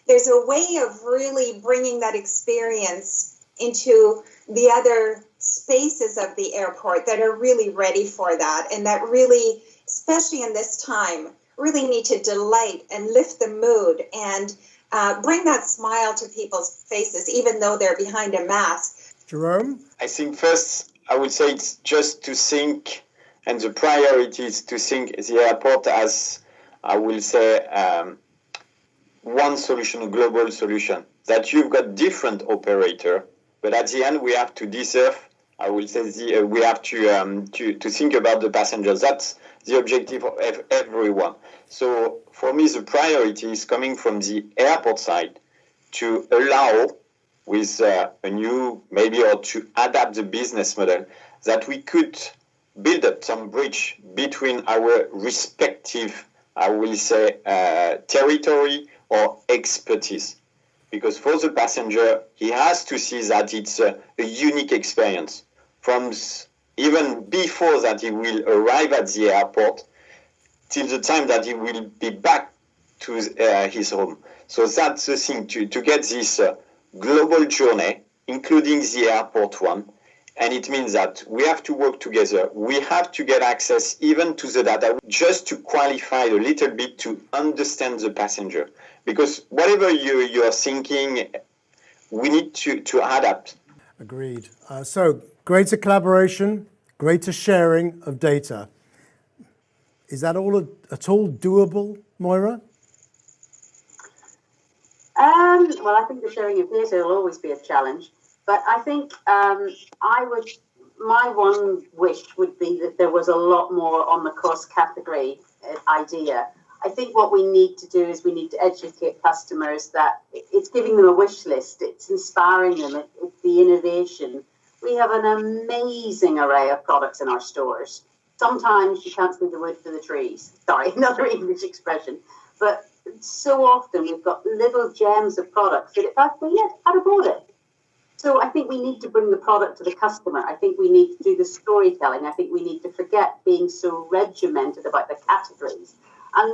There's a way of really bringing that experience into the other spaces of the airport that are really ready for that, and that really, especially in this time, really need to delight and lift the mood and bring that smile to people's faces, even though they're behind a mask. Jerome? I think first, I would say it's just to think, and the priority is to think the airport as, I will say, one solution, a global solution, that you've got different operator, but at the end we have to deserve, I will say, we have to think about the passengers. That's the objective of everyone. So for me, the priority is coming from the airport side to allow with a new, maybe, or to adapt the business model, that we could build up some bridge between our respective, I will say, territory or expertise. Because for the passenger, he has to see that it's a unique experience. From even before that he will arrive at the airport, till the time that he will be back to his home. So that's the thing, to get this global journey, including the airport one. And it means that we have to work together. We have to get access even to the data, just to qualify a little bit to understand the passenger. Because whatever you're thinking, we need to adapt. Agreed. So greater collaboration, greater sharing of data. Is that all at all doable, Moira? Well, I think the sharing of data will always be a challenge, but I think my one wish would be that there was a lot more on the cost category idea. I think what we need to do is we need to educate customers that it's giving them a wish list, it's inspiring them, it's the innovation. We have an amazing array of products in our stores. Sometimes you can't see the wood for the trees. Sorry, another English expression. But so often we've got little gems of products that if I'd have bought it. So I think we need to bring the product to the customer. I think we need to do the storytelling. I think we need to forget being so regimented about the categories. And,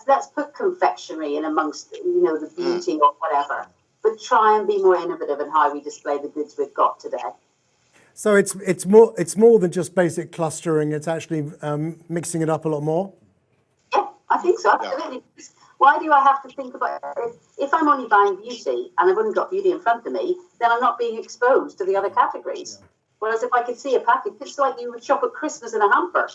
let's put confectionery in amongst, the beauty or whatever. But try and be more innovative in how we display the goods we've got today. So it's more than just basic clustering. It's actually mixing it up a lot more. Yeah, I think so. Absolutely. Yeah. Why do I have to think about it? If I'm only buying beauty and I've only got beauty in front of me, then I'm not being exposed to the other categories. Yeah. Whereas if I could see a package, it's like you would shop at Christmas in a hamper.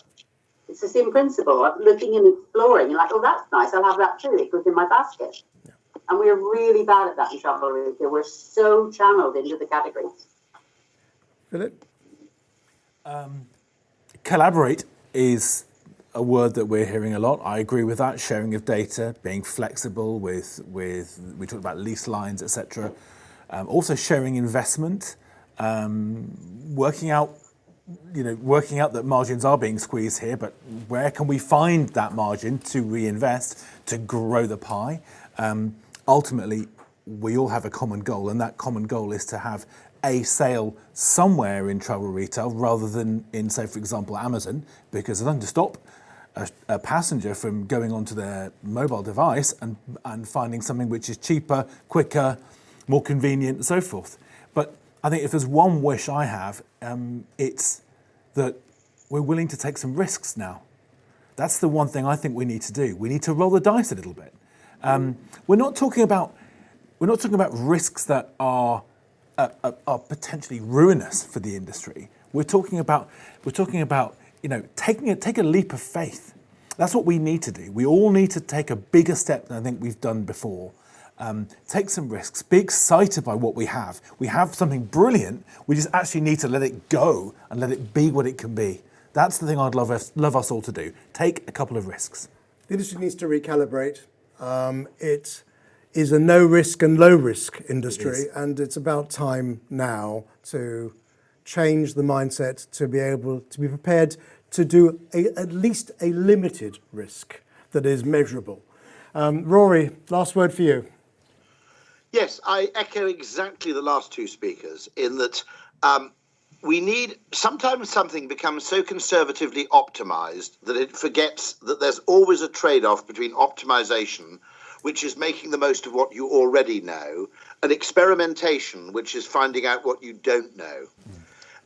It's the same principle of looking and exploring. You're like, oh, that's nice. I'll have that too. It goes in my basket. Yeah. And we're really bad at that in travel retail. We're so channeled into the categories. Philip? Collaborate is a word that we're hearing a lot. I agree with that. Sharing of data, being flexible with we talked about lease lines, etc. Also sharing investment, working out that margins are being squeezed here, but where can we find that margin to reinvest to grow the pie? Ultimately, we all have a common goal, and that common goal is to have a sale somewhere in travel retail rather than in, say, for example, Amazon, because it's going to stop a passenger from going onto their mobile device and finding something which is cheaper, quicker, more convenient, and so forth. But I think if there's one wish I have, it's that we're willing to take some risks now. That's the one thing I think we need to do. We need to roll the dice a little bit. We're not talking about risks that are potentially ruinous for the industry. We're talking about take a leap of faith. That's what we need to do. We all need to take a bigger step than I think we've done before. Take some risks. Be excited by what we have. We have something brilliant. We just actually need to let it go and let it be what it can be. That's the thing I'd love us all to do. Take a couple of risks. The industry needs to recalibrate. It is a no-risk and low-risk industry, and it's about time now to change the mindset to be able to be prepared to do at least a limited risk that is measurable. Rory, last word for you. Yes, I echo exactly the last two speakers in that we need, sometimes something becomes so conservatively optimized that it forgets that there's always a trade-off between optimization, which is making the most of what you already know, and experimentation, which is finding out what you don't know.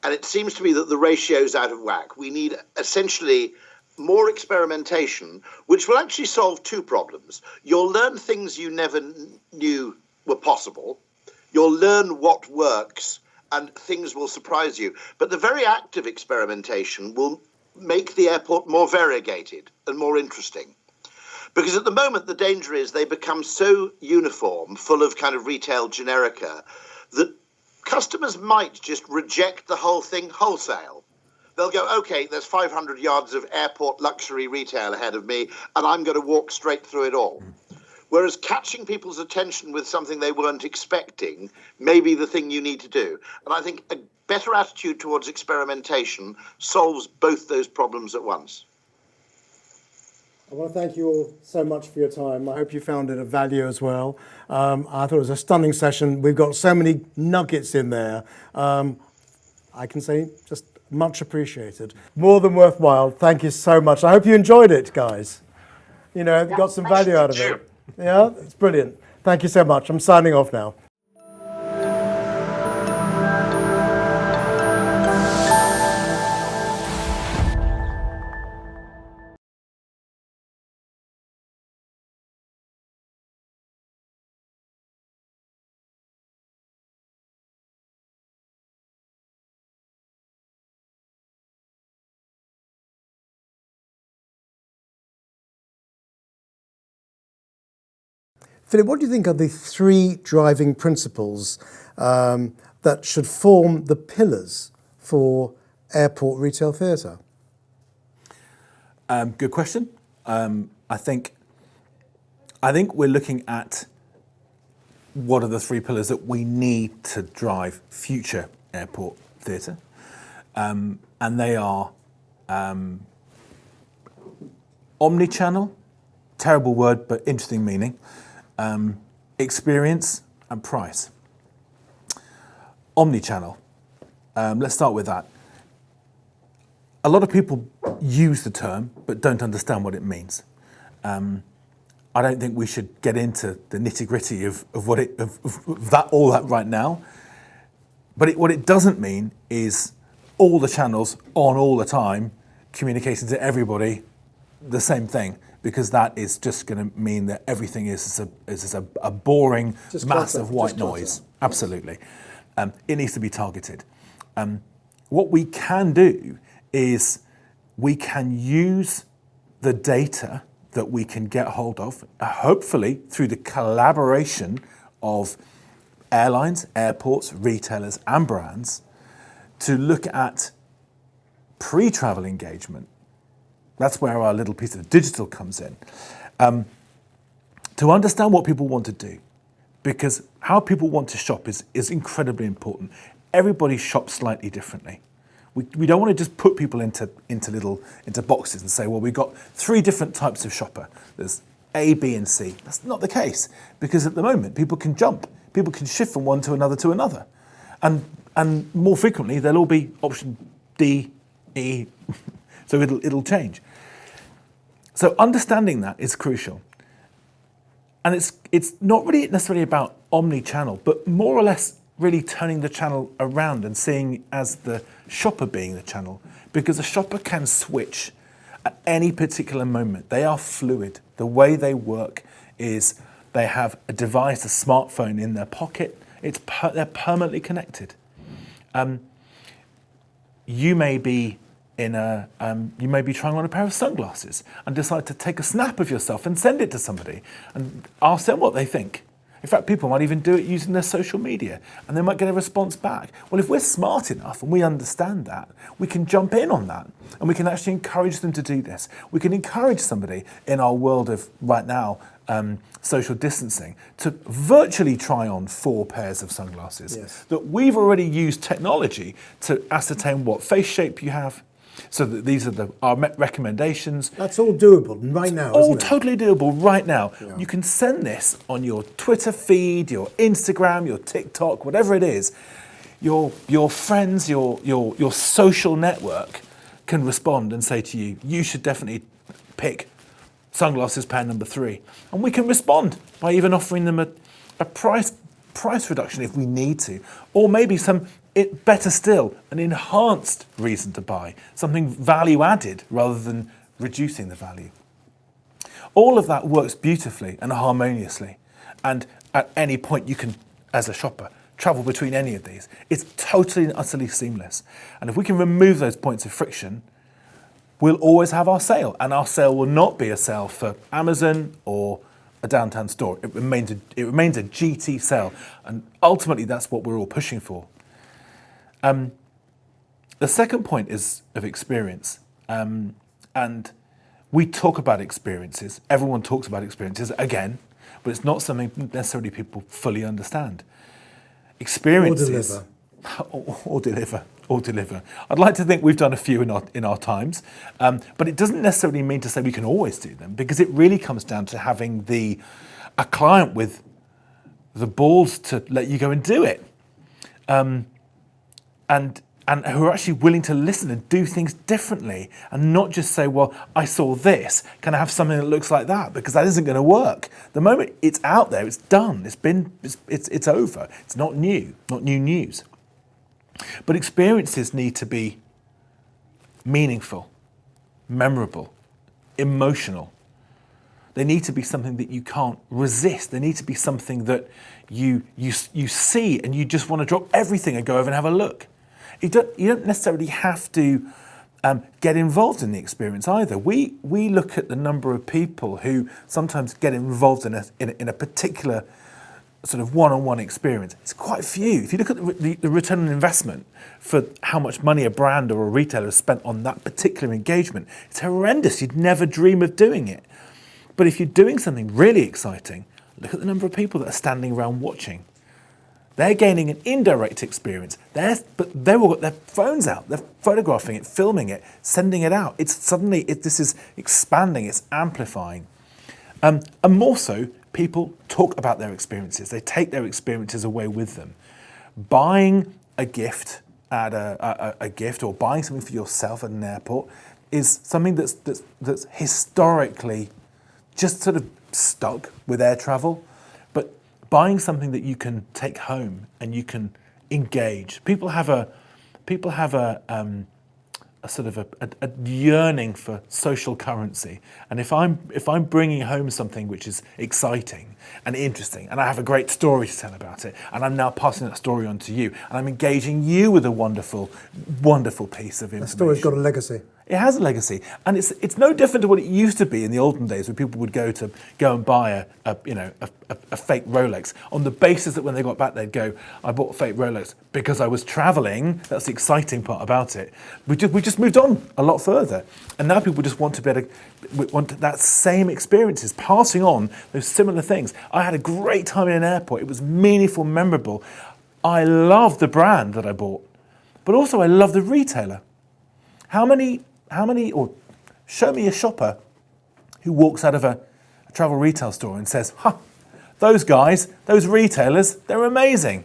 And it seems to me that the ratio's out of whack. We need essentially more experimentation, which will actually solve two problems. You'll learn things you never knew were possible. You'll learn what works, and things will surprise you. But the very act of experimentation will make the airport more variegated and more interesting. Because at the moment, the danger is they become so uniform, full of kind of retail generica, that customers might just reject the whole thing wholesale. They'll go, okay, there's 500 yards of airport luxury retail ahead of me, and I'm going to walk straight through it all. Whereas catching people's attention with something they weren't expecting may be the thing you need to do. And I think a better attitude towards experimentation solves both those problems at once. I want to thank you all so much for your time. I hope you found it of value as well. I thought it was a stunning session. We've got so many nuggets in there. I can say just much appreciated. More than worthwhile. Thank you so much. I hope you enjoyed it, guys. You know, got some value out of it. Yeah, it's brilliant. Thank you so much. I'm signing off now. Philip, what do you think are the three driving principles that should form the pillars for airport retail theatre? Good question. I think we're looking at what are the three pillars that we need to drive future airport theatre, and they are omni-channel, terrible word but interesting meaning, experience and price. Omni-channel. Let's start with that. A lot of people use the term but don't understand what it means. I don't think we should get into the nitty-gritty of all that right now. But what it doesn't mean is all the channels on all the time communicating to everybody the same thing, because that is just going to mean that everything is a boring mass of white noise. Absolutely. It needs to be targeted. What we can do is we can use the data that we can get hold of, hopefully through the collaboration of airlines, airports, retailers and brands, to look at pre-travel engagement. That's where our little piece of digital comes in. To understand what people want to do, because how people want to shop is incredibly important. Everybody shops slightly differently. We don't want to just put people into boxes and say, well, we've got three different types of shopper. There's A, B, and C. That's not the case, because at the moment people can jump, people can shift from one to another, and more frequently they'll all be option D, E, so it'll change. So understanding that is crucial, and it's not really necessarily about omni-channel, but more or less really turning the channel around and seeing as the shopper being the channel, because a shopper can switch at any particular moment. They are fluid. The way they work is they have a device, a smartphone in their pocket. They're permanently connected. You may be trying on a pair of sunglasses and decide to take a snap of yourself and send it to somebody and ask them what they think. In fact, people might even do it using their social media, and they might get a response back. Well, if we're smart enough and we understand that, we can jump in on that, and we can actually encourage them to do this. We can encourage somebody in our world of right now social distancing to virtually try on 4 pairs of sunglasses. Yes. That we've already used technology to ascertain what face shape you have, So that these are our recommendations. That's all doable right now, All isn't it? totally doable right now. You can send this on your Twitter feed, your Instagram, your TikTok, whatever it is. Your friends, your social network can respond and say to you, you should definitely pick sunglasses pair number 3. And we can respond by even offering them a price reduction if we need to, or maybe better still, an enhanced reason to buy, something value added rather than reducing the value. All of that works beautifully and harmoniously, and at any point you can, as a shopper, travel between any of these. It's totally and utterly seamless. And if we can remove those points of friction, we'll always have our sale, and our sale will not be a sale for Amazon or a downtown store. It remains a GT sale, and ultimately that's what we're all pushing for. The second point is of experience, and we talk about experiences. Everyone talks about experiences again, but it's not something necessarily people fully understand. Experiences or deliver. I'd like to think we've done a few in our times, but it doesn't necessarily mean to say we can always do them, because it really comes down to having a client with the balls to let you go and do it, and who are actually willing to listen and do things differently, and not just say, well, I saw this, can I have something that looks like that? Because that isn't going to work. The moment it's out there, it's done. It's over. It's not new news. But experiences need to be meaningful, memorable, emotional. They need to be something that you can't resist. They need to be something that you see and you just want to drop everything and go over and have a look. You don't necessarily have to get involved in the experience either. We look at the number of people who sometimes get involved in a particular sort of one-on-one experience. It's quite few. If you look at the return on investment for how much money a brand or a retailer has spent on that particular engagement, it's horrendous. You'd never dream of doing it. But if you're doing something really exciting, look at the number of people that are standing around watching. They're gaining an indirect experience. But they've all got their phones out. They're photographing it, filming it, sending it out. This is expanding, it's amplifying. And more so, people talk about their experiences. They take their experiences away with them. Buying a gift at a gift, or buying something for yourself at an airport, is something that's historically just sort of stuck with air travel. But buying something that you can take home and you can engage. People have a sort of a yearning for social currency, and if I'm bringing home something which is exciting and interesting, and I have a great story to tell about it, and I'm now passing that story on to you, and I'm engaging you with a wonderful piece of information. The story's got a legacy. It has a legacy, and it's no different to what it used to be in the olden days, where people would go and buy a fake Rolex on the basis that when they got back they'd go, I bought a fake Rolex because I was traveling. That's the exciting part about it. We just moved on a lot further, and now people just want to be able to want that same experiences, passing on those similar things. I had a great time in an airport. It was meaningful, memorable. I love the brand that I bought, but also I love the retailer. How many, or show me a shopper who walks out of a travel retail store and says, those guys, those retailers, they're amazing.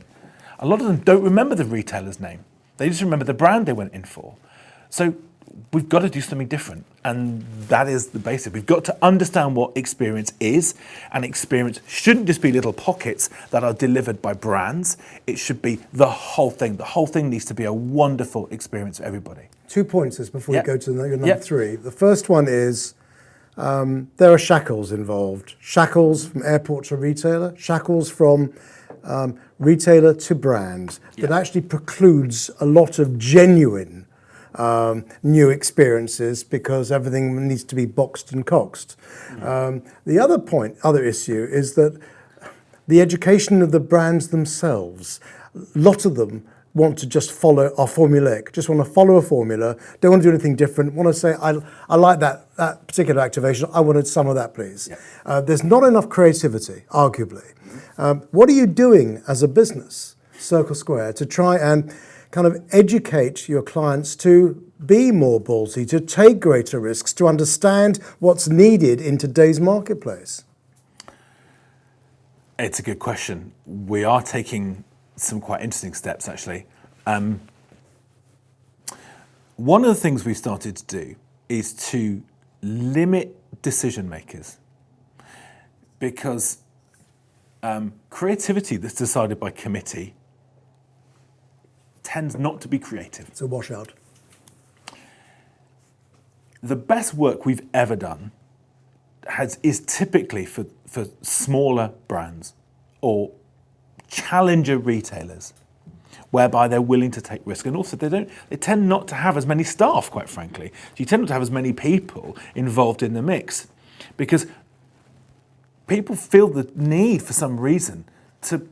A lot of them don't remember the retailer's name. They just remember the brand they went in for. So we've got to do something different. And that is the basic. We've got to understand what experience is. And experience shouldn't just be little pockets that are delivered by brands. It should be the whole thing. The whole thing needs to be a wonderful experience for everybody. 2 points before you go to your number Yep. 3. The first one is there are shackles involved. Shackles from airport to retailer, shackles from retailer to brand, that actually precludes a lot of genuine new experiences, because everything needs to be boxed and coxed. The other issue is that the education of the brands themselves, a lot of them want to just follow a formulaic, just want to follow a formula, don't want to do anything different, want to say, I like that particular activation, I wanted some of that, please. There's not enough creativity, arguably. What are you doing as a business, Circle Square, to try and kind of educate your clients to be more ballsy, to take greater risks, to understand what's needed in today's marketplace? It's a good question. We are taking some quite interesting steps, actually. One of the things we started to do is to limit decision makers, because creativity that's decided by committee tends not to be creative. It's a washout. The best work we've ever done is typically for smaller brands or challenger retailers, whereby they're willing to take risk, and also they tend not to have as many staff, quite frankly. So you tend not to have as many people involved in the mix, because people feel the need for some reason to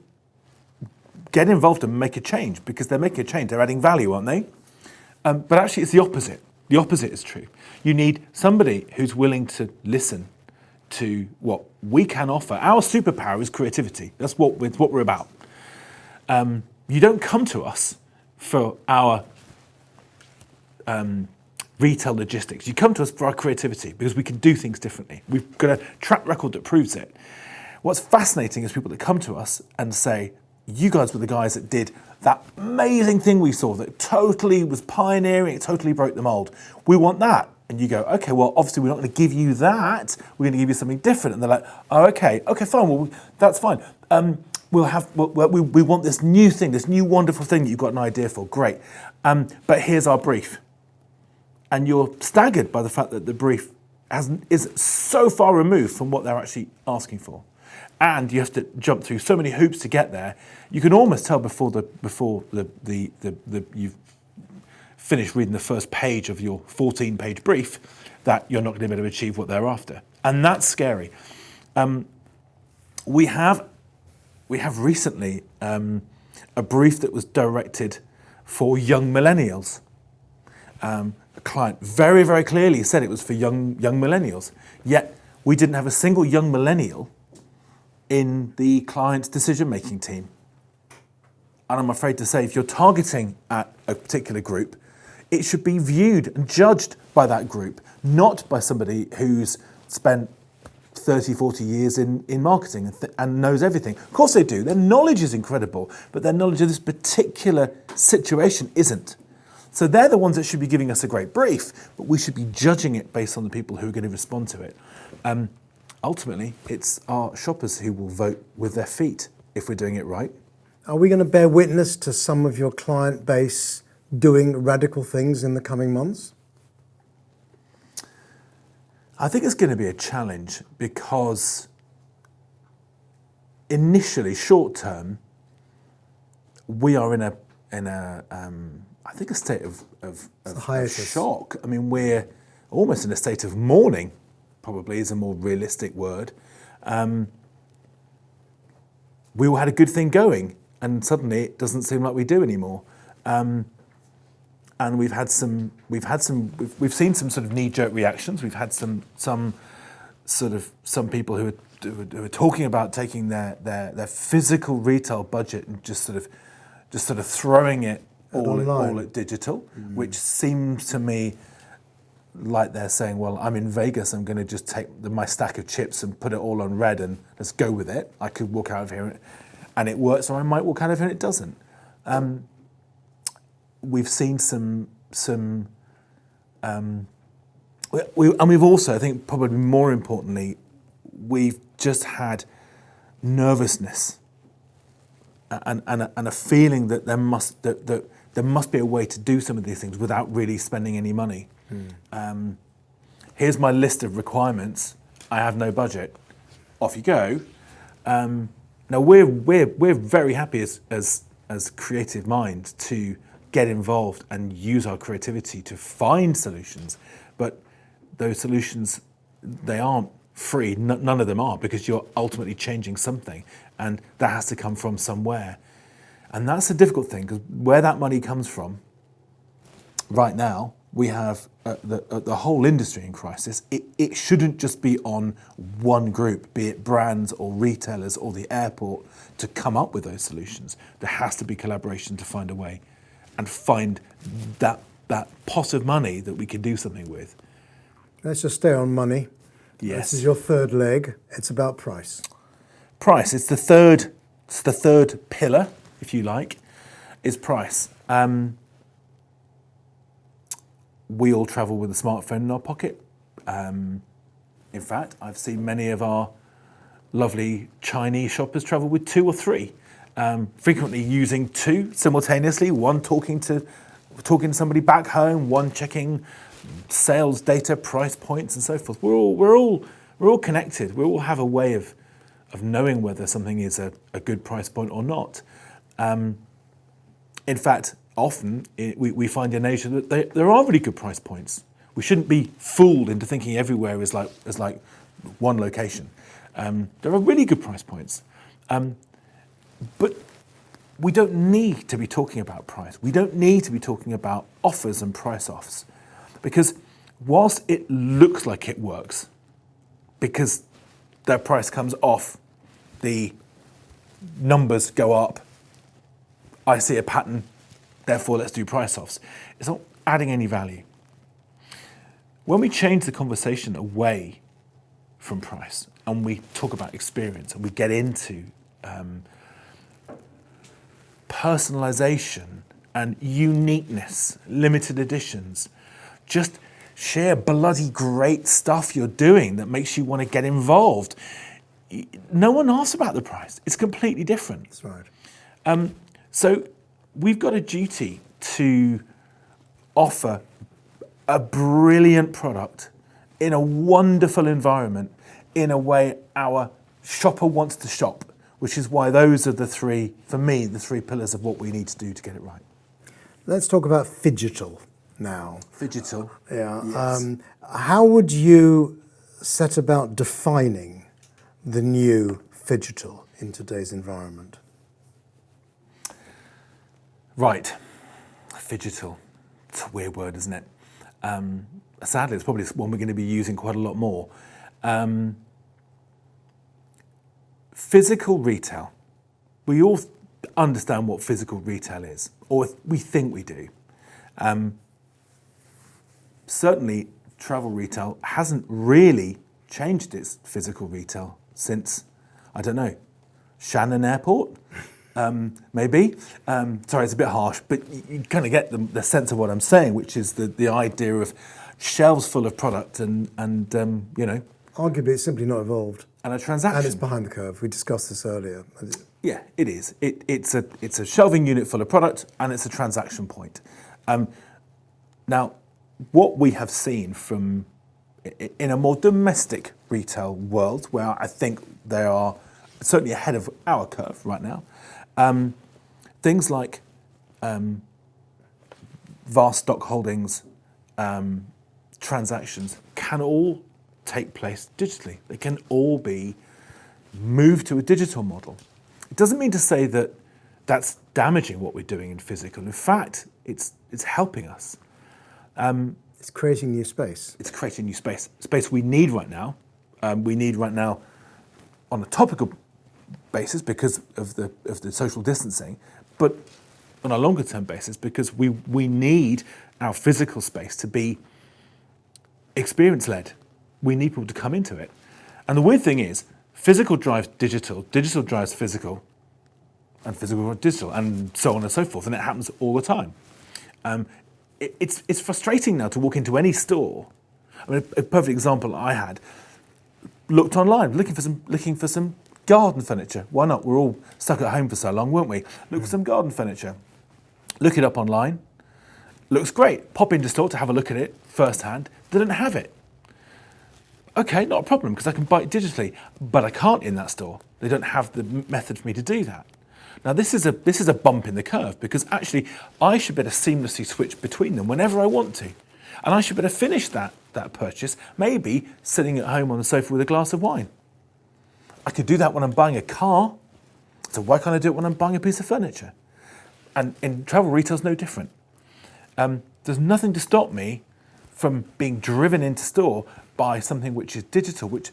get involved and make a change, because they're making a change, they're adding value, aren't they? But actually it's the opposite. The opposite is true. You need somebody who's willing to listen to what we can offer. Our superpower is creativity. That's what we're about. You don't come to us for our retail logistics. You come to us for our creativity, because we can do things differently. We've got a track record that proves it. What's fascinating is people that come to us and say, you guys were the guys that did that amazing thing we saw that totally was pioneering, it totally broke the mold. We want that. And you go, okay, well, obviously we're not going to give you that. We're going to give you something different. And they're like, oh, okay, fine. Well, that's fine. We want this new thing, this new wonderful thing that you've got an idea for. Great. But here's our brief. And you're staggered by the fact that the brief is so far removed from what they're actually asking for. And you have to jump through so many hoops to get there. You can almost tell before you've finished reading the first page of your 14-page brief that you're not going to be able to achieve what they're after. And that's scary. We have recently a brief that was directed for young millennials. A client very, very clearly said it was for young millennials. Yet we didn't have a single young millennial in the client's decision-making team. And I'm afraid to say, if you're targeting at a particular group, it should be viewed and judged by that group, not by somebody who's spent 30, 40 years in marketing and knows everything. Of course they do. Their knowledge is incredible, but their knowledge of this particular situation isn't. So they're the ones that should be giving us a great brief, but we should be judging it based on the people who are going to respond to it. Ultimately, it's our shoppers who will vote with their feet if we're doing it right. Are we going to bear witness to some of your client base doing radical things in the coming months? I think it's going to be a challenge, because initially, short term, we are in a I think a state of shock. I mean, we're almost in a state of mourning, probably is a more realistic word. We all had a good thing going, and suddenly it doesn't seem like we do anymore. And we've seen some sort of knee-jerk reactions. We've had some people who are talking about taking their physical retail budget and just sort of throwing it all at digital, which seems to me like they're saying, well, I'm in Vegas, I'm going to just take my stack of chips and put it all on red and let's go with it. I could walk out of here and it works, or I might walk out of here and it doesn't. We've seen we've also, I think probably more importantly, we've just had nervousness and a feeling that there must be a way to do some of these things without really spending any money. Here's my list of requirements. I have no budget. Off you go. Now we're very happy as creative minds to get involved and use our creativity to find solutions, but those solutions, they aren't free. None of them are, because you're ultimately changing something, and that has to come from somewhere. And that's a difficult thing, because where that money comes from, right now, we have the whole industry in crisis. It shouldn't just be on one group, be it brands or retailers or the airport, to come up with those solutions. There has to be collaboration to find a way and find that pot of money that we can do something with. Let's just stay on money. Yes. This is your third leg. It's about price. Price. It's the third pillar, if you like, is price. We all travel with a smartphone in our pocket. In fact, I've seen many of our lovely Chinese shoppers travel with 2 or 3, frequently using 2 simultaneously. One talking to somebody back home, one checking sales data, price points, and so forth. We're all connected. We all have a way of knowing whether something is a good price point or not. In fact, often we find in Asia that there are really good price points. We shouldn't be fooled into thinking everywhere is like one location. There are really good price points, but we don't need to be talking about price. We don't need to be talking about offers and price offs, because whilst it looks like it works, because their price comes off, the numbers go up, I see a pattern, therefore let's do price offs. It's not adding any value. When we change the conversation away from price and we talk about experience and we get into personalization and uniqueness, limited editions, just share bloody great stuff you're doing that makes you want to get involved. No one asks about the price. It's completely different. That's right. So we've got a duty to offer a brilliant product in a wonderful environment, in a way our shopper wants to shop, which is why those are the 3, for me, the 3 pillars of what we need to do to get it right. Let's talk about phygital now. Phygital. Yeah. Yes. How would you set about defining the new phygital in today's environment? Right. Phygital. It's a weird word, isn't it? Sadly, it's probably one we're going to be using quite a lot more. Physical retail. We all understand what physical retail is, or we think we do. Certainly, travel retail hasn't really changed its physical retail since, I don't know, Shannon Airport, maybe. Sorry, it's a bit harsh, but you kind of get the sense of what I'm saying, which is the idea of shelves full of product and you know. Arguably, it's simply not evolved. And a transaction. And it's behind the curve. We discussed this earlier. Yeah, it is. It's a shelving unit full of product, and it's a transaction point. Now, what we have seen from in a more domestic retail world, where I think they are certainly ahead of our curve right now, things like vast stock holdings, transactions can all take place digitally. They can all be moved to a digital model. It doesn't mean to say that that's damaging what we're doing in physical. In fact, it's helping us. It's creating new space. It's creating new space we need right now. We need right now on a topical basis because of the social distancing, but on a longer term basis because we need our physical space to be experience led. We need people to come into it. And the weird thing is, physical drives digital, digital drives physical, and physical drives digital, and so on and so forth. And it happens all the time. It's frustrating now to walk into any store. I mean, a perfect example I had, looked online, looking for some garden furniture. Why not? We're all stuck at home for so long, weren't we? Look for some garden furniture. Look it up online. Looks great. Pop into store to have a look at it firsthand. Didn't have it. Okay, not a problem, because I can buy it digitally, but I can't in that store. They don't have the method for me to do that. Now, this is a bump in the curve, because actually I should be able to seamlessly switch between them whenever I want to. And I should be able to finish that purchase, maybe sitting at home on the sofa with a glass of wine. I could do that when I'm buying a car, so why can't I do it when I'm buying a piece of furniture? And in travel retail, it's no different. There's nothing to stop me from being driven into store by something which is digital, which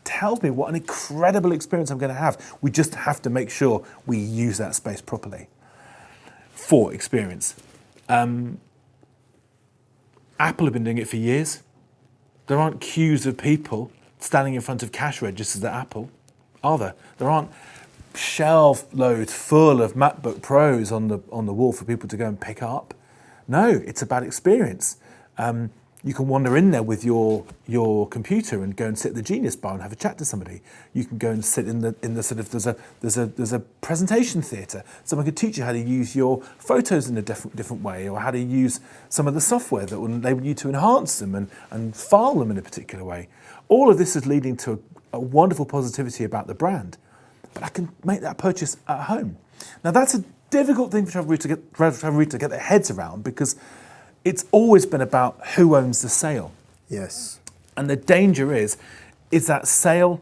tells me what an incredible experience I'm going to have. We just have to make sure we use that space properly for experience. Apple have been doing it for years. There aren't queues of people standing in front of cash registers at Apple, are there? There aren't shelf loads full of MacBook Pros on the wall for people to go and pick up. No, it's about experience. You can wander in there with your computer and go and sit at the Genius Bar and have a chat to somebody. You can go and sit in the sort of there's a presentation theatre. Someone could teach you how to use your photos in a different way, or how to use some of the software that will enable you to enhance them and file them in a particular way. All of this is leading to a wonderful positivity about the brand. But I can make that purchase at home. Now that's a difficult thing for travel retail to get their heads around, because it's always been about who owns the sale. Yes. And the danger is that sale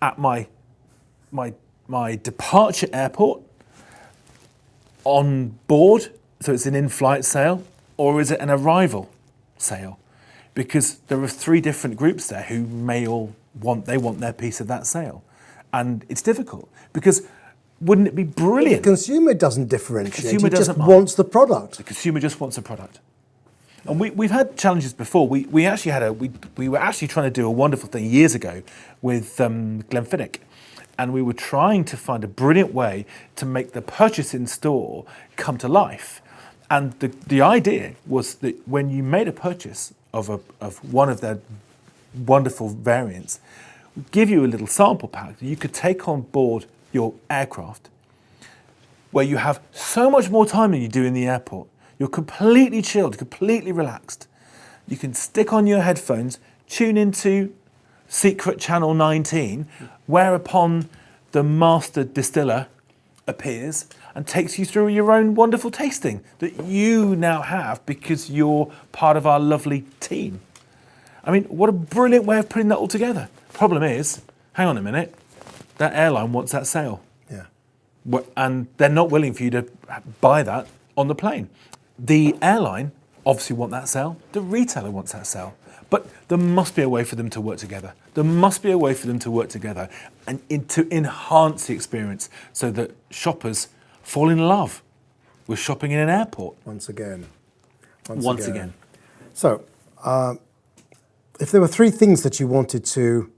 at my departure airport, on board, so it's an in-flight sale, or is it an arrival sale? Because there are 3 different groups there who may all want their piece of that sale. And it's difficult, because wouldn't it be brilliant? The consumer doesn't differentiate. consumer he just doesn't mind. wants the product. The consumer just wants a product. And we've had challenges before. We actually we were actually trying to do a wonderful thing years ago with Glenfiddich, and we were trying to find a brilliant way to make the purchase in store come to life. And the idea was that when you made a purchase of one of their wonderful variants, give you a little sample pack that you could take on board your aircraft, where you have so much more time than you do in the airport. You're completely chilled, completely relaxed. You can stick on your headphones, tune into Secret Channel 19, whereupon the master distiller appears and takes you through your own wonderful tasting that you now have because you're part of our lovely team. I mean, what a brilliant way of putting that all together. Problem is, hang on a minute, that airline wants that sale. Yeah. And they're not willing for you to buy that on the plane. The airline obviously want that sale. The retailer wants that sale. But there must be a way for them to work together. There must be a way for them to work together and to enhance the experience so that shoppers fall in love with shopping in an airport. Once again. Once again. So, if there were 3 things that you wanted to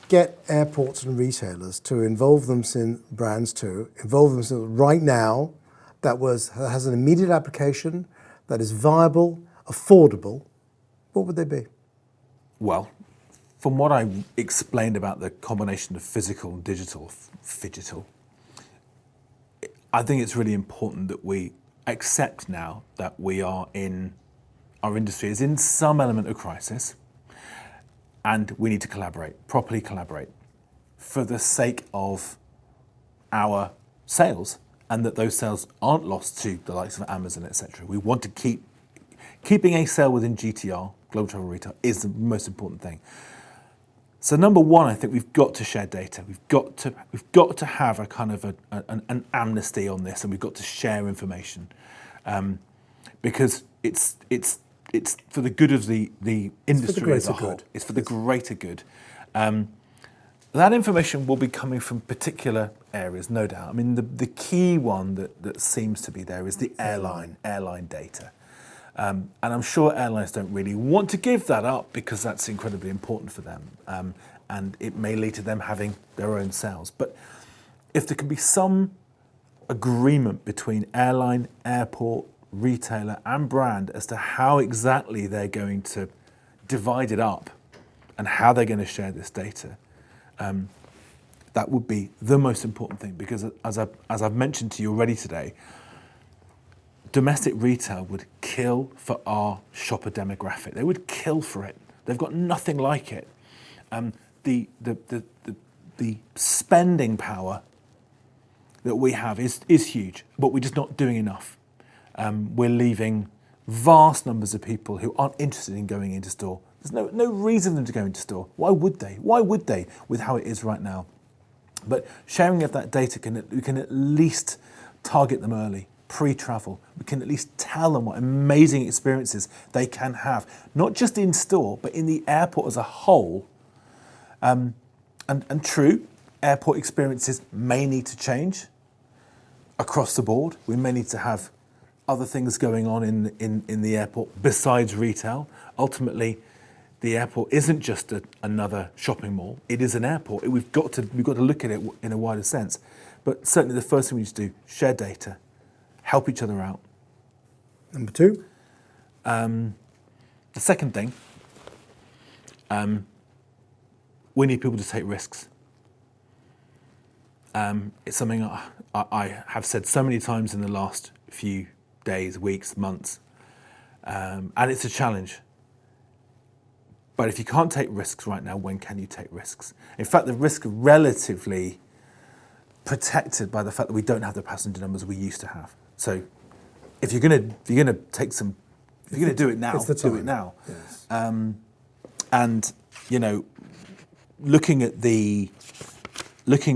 get airports and retailers to involve brands to involve themselves right now, that has an immediate application, that is viable, affordable, what would they be? Well, from what I explained about the combination of physical and digital, I think it's really important that we accept now that our industry is in some element of crisis, and we need to properly collaborate, for the sake of our sales, and that those sales aren't lost to the likes of Amazon, etc. We want to keeping a sale within GTR, Global Travel Retail, is the most important thing. So number 1, I think we've got to share data. We've got to have a kind of an amnesty on this, and we've got to share information, because it's for the good of the industry as a whole. It's for the greater good. That information will be coming from particular areas, no doubt. I mean, the key one that seems to be there is the airline data. And I'm sure airlines don't really want to give that up because that's incredibly important for them. And it may lead to them having their own sales. But if there can be some agreement between airline, airport, retailer and brand as to how exactly they're going to divide it up and how they're going to share this data, that would be the most important thing, because as I've mentioned to you already today, domestic retail would kill for our shopper demographic. They would kill for it. They've got nothing like it. The spending power that we have is huge, but we're just not doing enough. We're leaving vast numbers of people who aren't interested in going into store. There's no reason for them to go into store. Why would they? Why would they, with how it is right now? But sharing of that data, we can at least target them early, pre-travel. We can at least tell them what amazing experiences they can have, not just in store, but in the airport as a whole. And true, airport experiences may need to change across the board. We may need to have other things going on in the airport besides retail. Ultimately, the airport isn't just another shopping mall. It is an airport. We've got to look at it in a wider sense. But certainly the first thing we need to do, share data, help each other out. Number two? The second thing, we need people to take risks. It's something I have said so many times in the last few days, weeks, months, and it's a challenge. But if you can't take risks right now, when can you take risks? In fact, the risk are relatively protected by the fact that we don't have the passenger numbers we used to have. So if you're gonna take some, if you're gonna do it now, it's the time. do it now. Yes. And you know, looking at the, I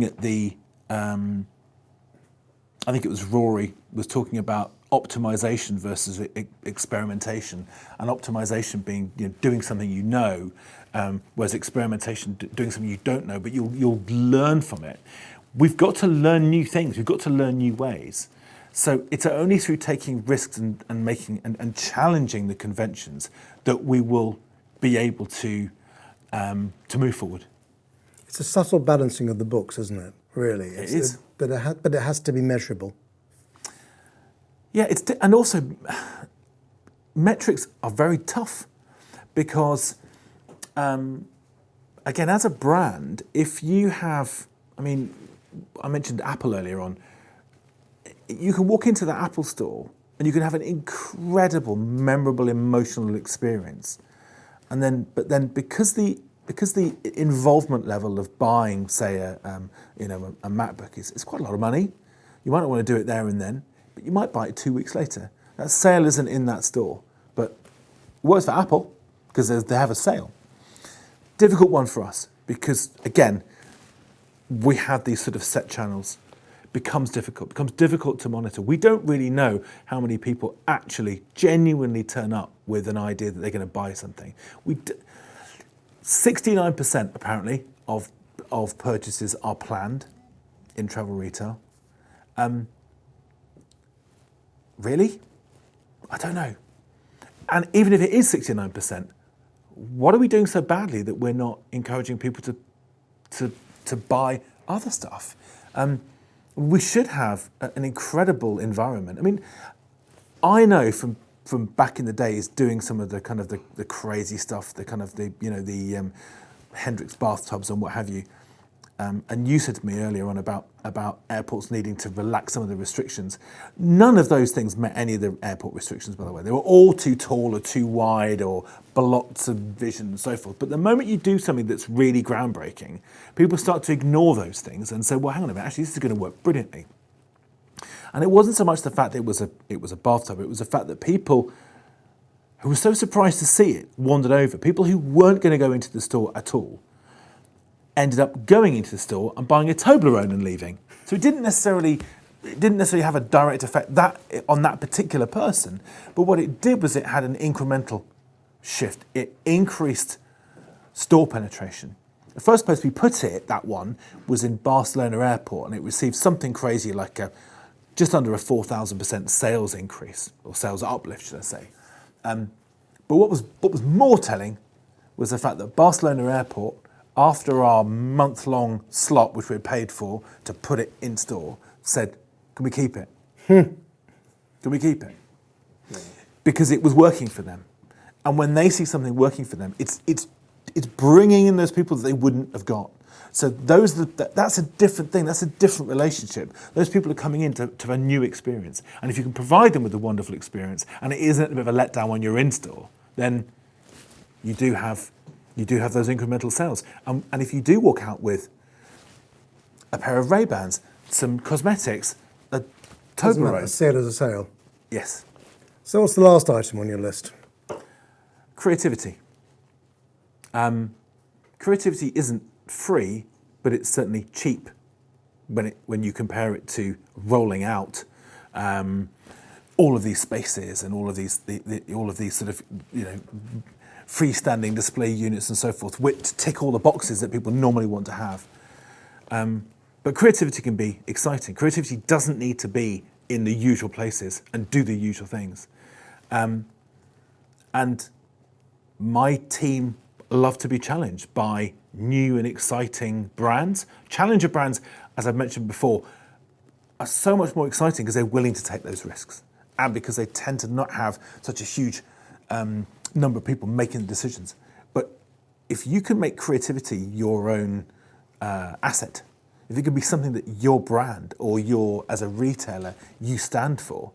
think it was Rory was talking about optimization versus experimentation, and optimization being doing something you know, whereas experimentation doing something you don't know, but you'll learn from it. We've got to learn new things. We've got to learn new ways. So it's only through taking risks and making and challenging the conventions that we will be able to move forward. It's a subtle balancing of the books, isn't it? Really, It is. But it has to be measurable. Yeah, and also metrics are very tough because, again, as a brand, if you have, I mentioned Apple earlier on. You can walk into the Apple store and you can have an incredible, memorable, emotional experience, but then because the involvement level of buying, say, a MacBook is quite a lot of money. You might not want to do it there and then, but you might buy it 2 weeks later. That sale isn't in that store, but it works for Apple because they have a sale. Difficult one for us because, again, we have these sort of set channels. Becomes difficult to monitor. We don't really know how many people actually genuinely turn up with an idea that they're going to buy something. 69% apparently of purchases are planned in travel retail. Really? I don't know. And even if it is 69%, what are we doing so badly that we're not encouraging people to buy other stuff? We should have an incredible environment. I know from back in the days doing some of the kind of the crazy stuff, the Hendrix bathtubs and what have you. And you said to me earlier on about airports needing to relax some of the restrictions. None of those things met any of the airport restrictions, by the way. They were all too tall or too wide or blocked of vision and so forth. But the moment you do something that's really groundbreaking, people start to ignore those things and say, well, hang on a minute, actually this is going to work brilliantly. And it wasn't so much the fact that it was a bathtub, it was the fact that people who were so surprised to see it wandered over. People who weren't going to go into the store at all ended up going into the store and buying a Toblerone and leaving. So it didn't necessarily have a direct effect on that particular person, but what it did was it had an incremental shift. It increased store penetration. The first place we put it, that one, was in Barcelona Airport, and it received something crazy like just under a 4,000% sales increase, or sales uplift, should I say. But what was more telling was the fact that Barcelona Airport, after our month-long slot, which we had paid for to put it in store, said, can we keep it? Can we keep it? Yeah. Because it was working for them. And when they see something working for them, it's bringing in those people that they wouldn't have got. So that's a different thing. That's a different relationship. Those people are coming in to a new experience. And if you can provide them with a wonderful experience, and it isn't a bit of a letdown when you're in store, then you do have those incremental sales. And if you do walk out with a pair of Ray-Bans, some cosmetics, a Toblerone. A sale is a sale. Yes. So what's the last item on your list? Creativity. Creativity isn't free, but it's certainly cheap when you compare it to rolling out all of these spaces and all of these sort of freestanding display units and so forth, to tick all the boxes that people normally want to have. But creativity can be exciting. Creativity doesn't need to be in the usual places and do the usual things. And my team love to be challenged by new and exciting brands. Challenger brands, as I've mentioned before, are so much more exciting because they're willing to take those risks and because they tend to not have such a huge number of people making the decisions. But if you can make creativity your own asset, if it can be something that your brand or as a retailer, you stand for,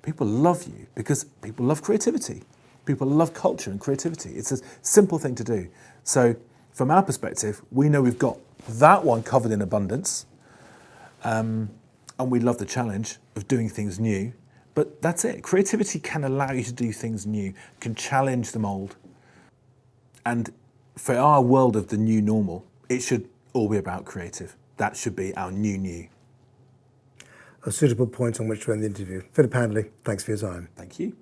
people love you because people love creativity. People love culture and creativity. It's a simple thing to do. So from our perspective, we know we've got that one covered in abundance. And we love the challenge of doing things new. But that's it. Creativity can allow you to do things new, can challenge the mold. And for our world of the new normal, it should all be about creative. That should be our new. A suitable point on which to end the interview. Philip Handley, thanks for your time. Thank you.